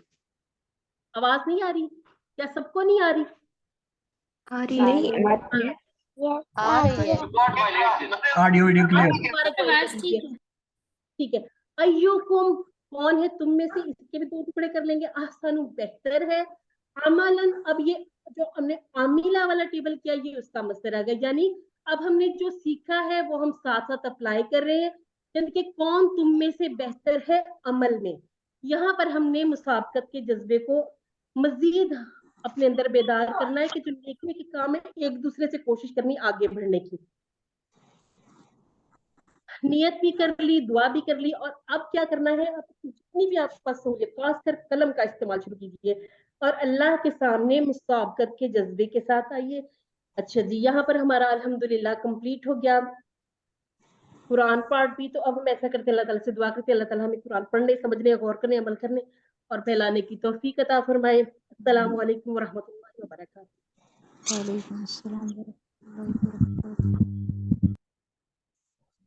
आवाज नहीं आ रही? क्या सबको नहीं आ रही? आ रही है। आ रही है। Audio video clear. ठीक है। अय्युकुम, कौन है तुम में से, इसके भी 2 टुकड़े कर लेंगे। ahsanu, बेहतर है। अमलन, अब ये जो हमने आमिला वाला टेबल किया, ये उसका मस्तर आ गया, यानी अब हमने जो सीखा है वो हम साथ साथ अप्लाई कर रहे हैं। यानी कि कौन तुम में से बेहतर है अमल में, यहाँ पर हमने मुसाबकत के जज्बे को मजीद अपने अंदर बेदार करना है कि जो नेकी के काम है एक दूसरे से कोशिश करनी आगे बढ़ने की। नियत भी कर ली, दुआ भी कर ली, और अब क्या करना है, अब जितनी भी आपके पास सहूलियत, खासकर कलम का इस्तेमाल शुरू कीजिए और अल्लाह के सामने मुसाबकत के जज्बे के साथ आइए। अच्छा जी, यहाँ पर हमारा अल्हम्दुलिल्लाह कंप्लीट हो गया कुरान पार्ट भी। तो अब हम ऐसा करते हैं, अल्लाह ताला से दुआ करते हैं, अल्लाह ताला हमें कुरान पढ़ने, समझने, गौर करने, अमल करने और फैलाने की तौफीक अता फरमाए। अस्सलामु अलैकुम व रहमतुल्लाहि व बरकातहू। वालेकुम अस्सलाम व रहमतुल्लाहि व बरकातहू।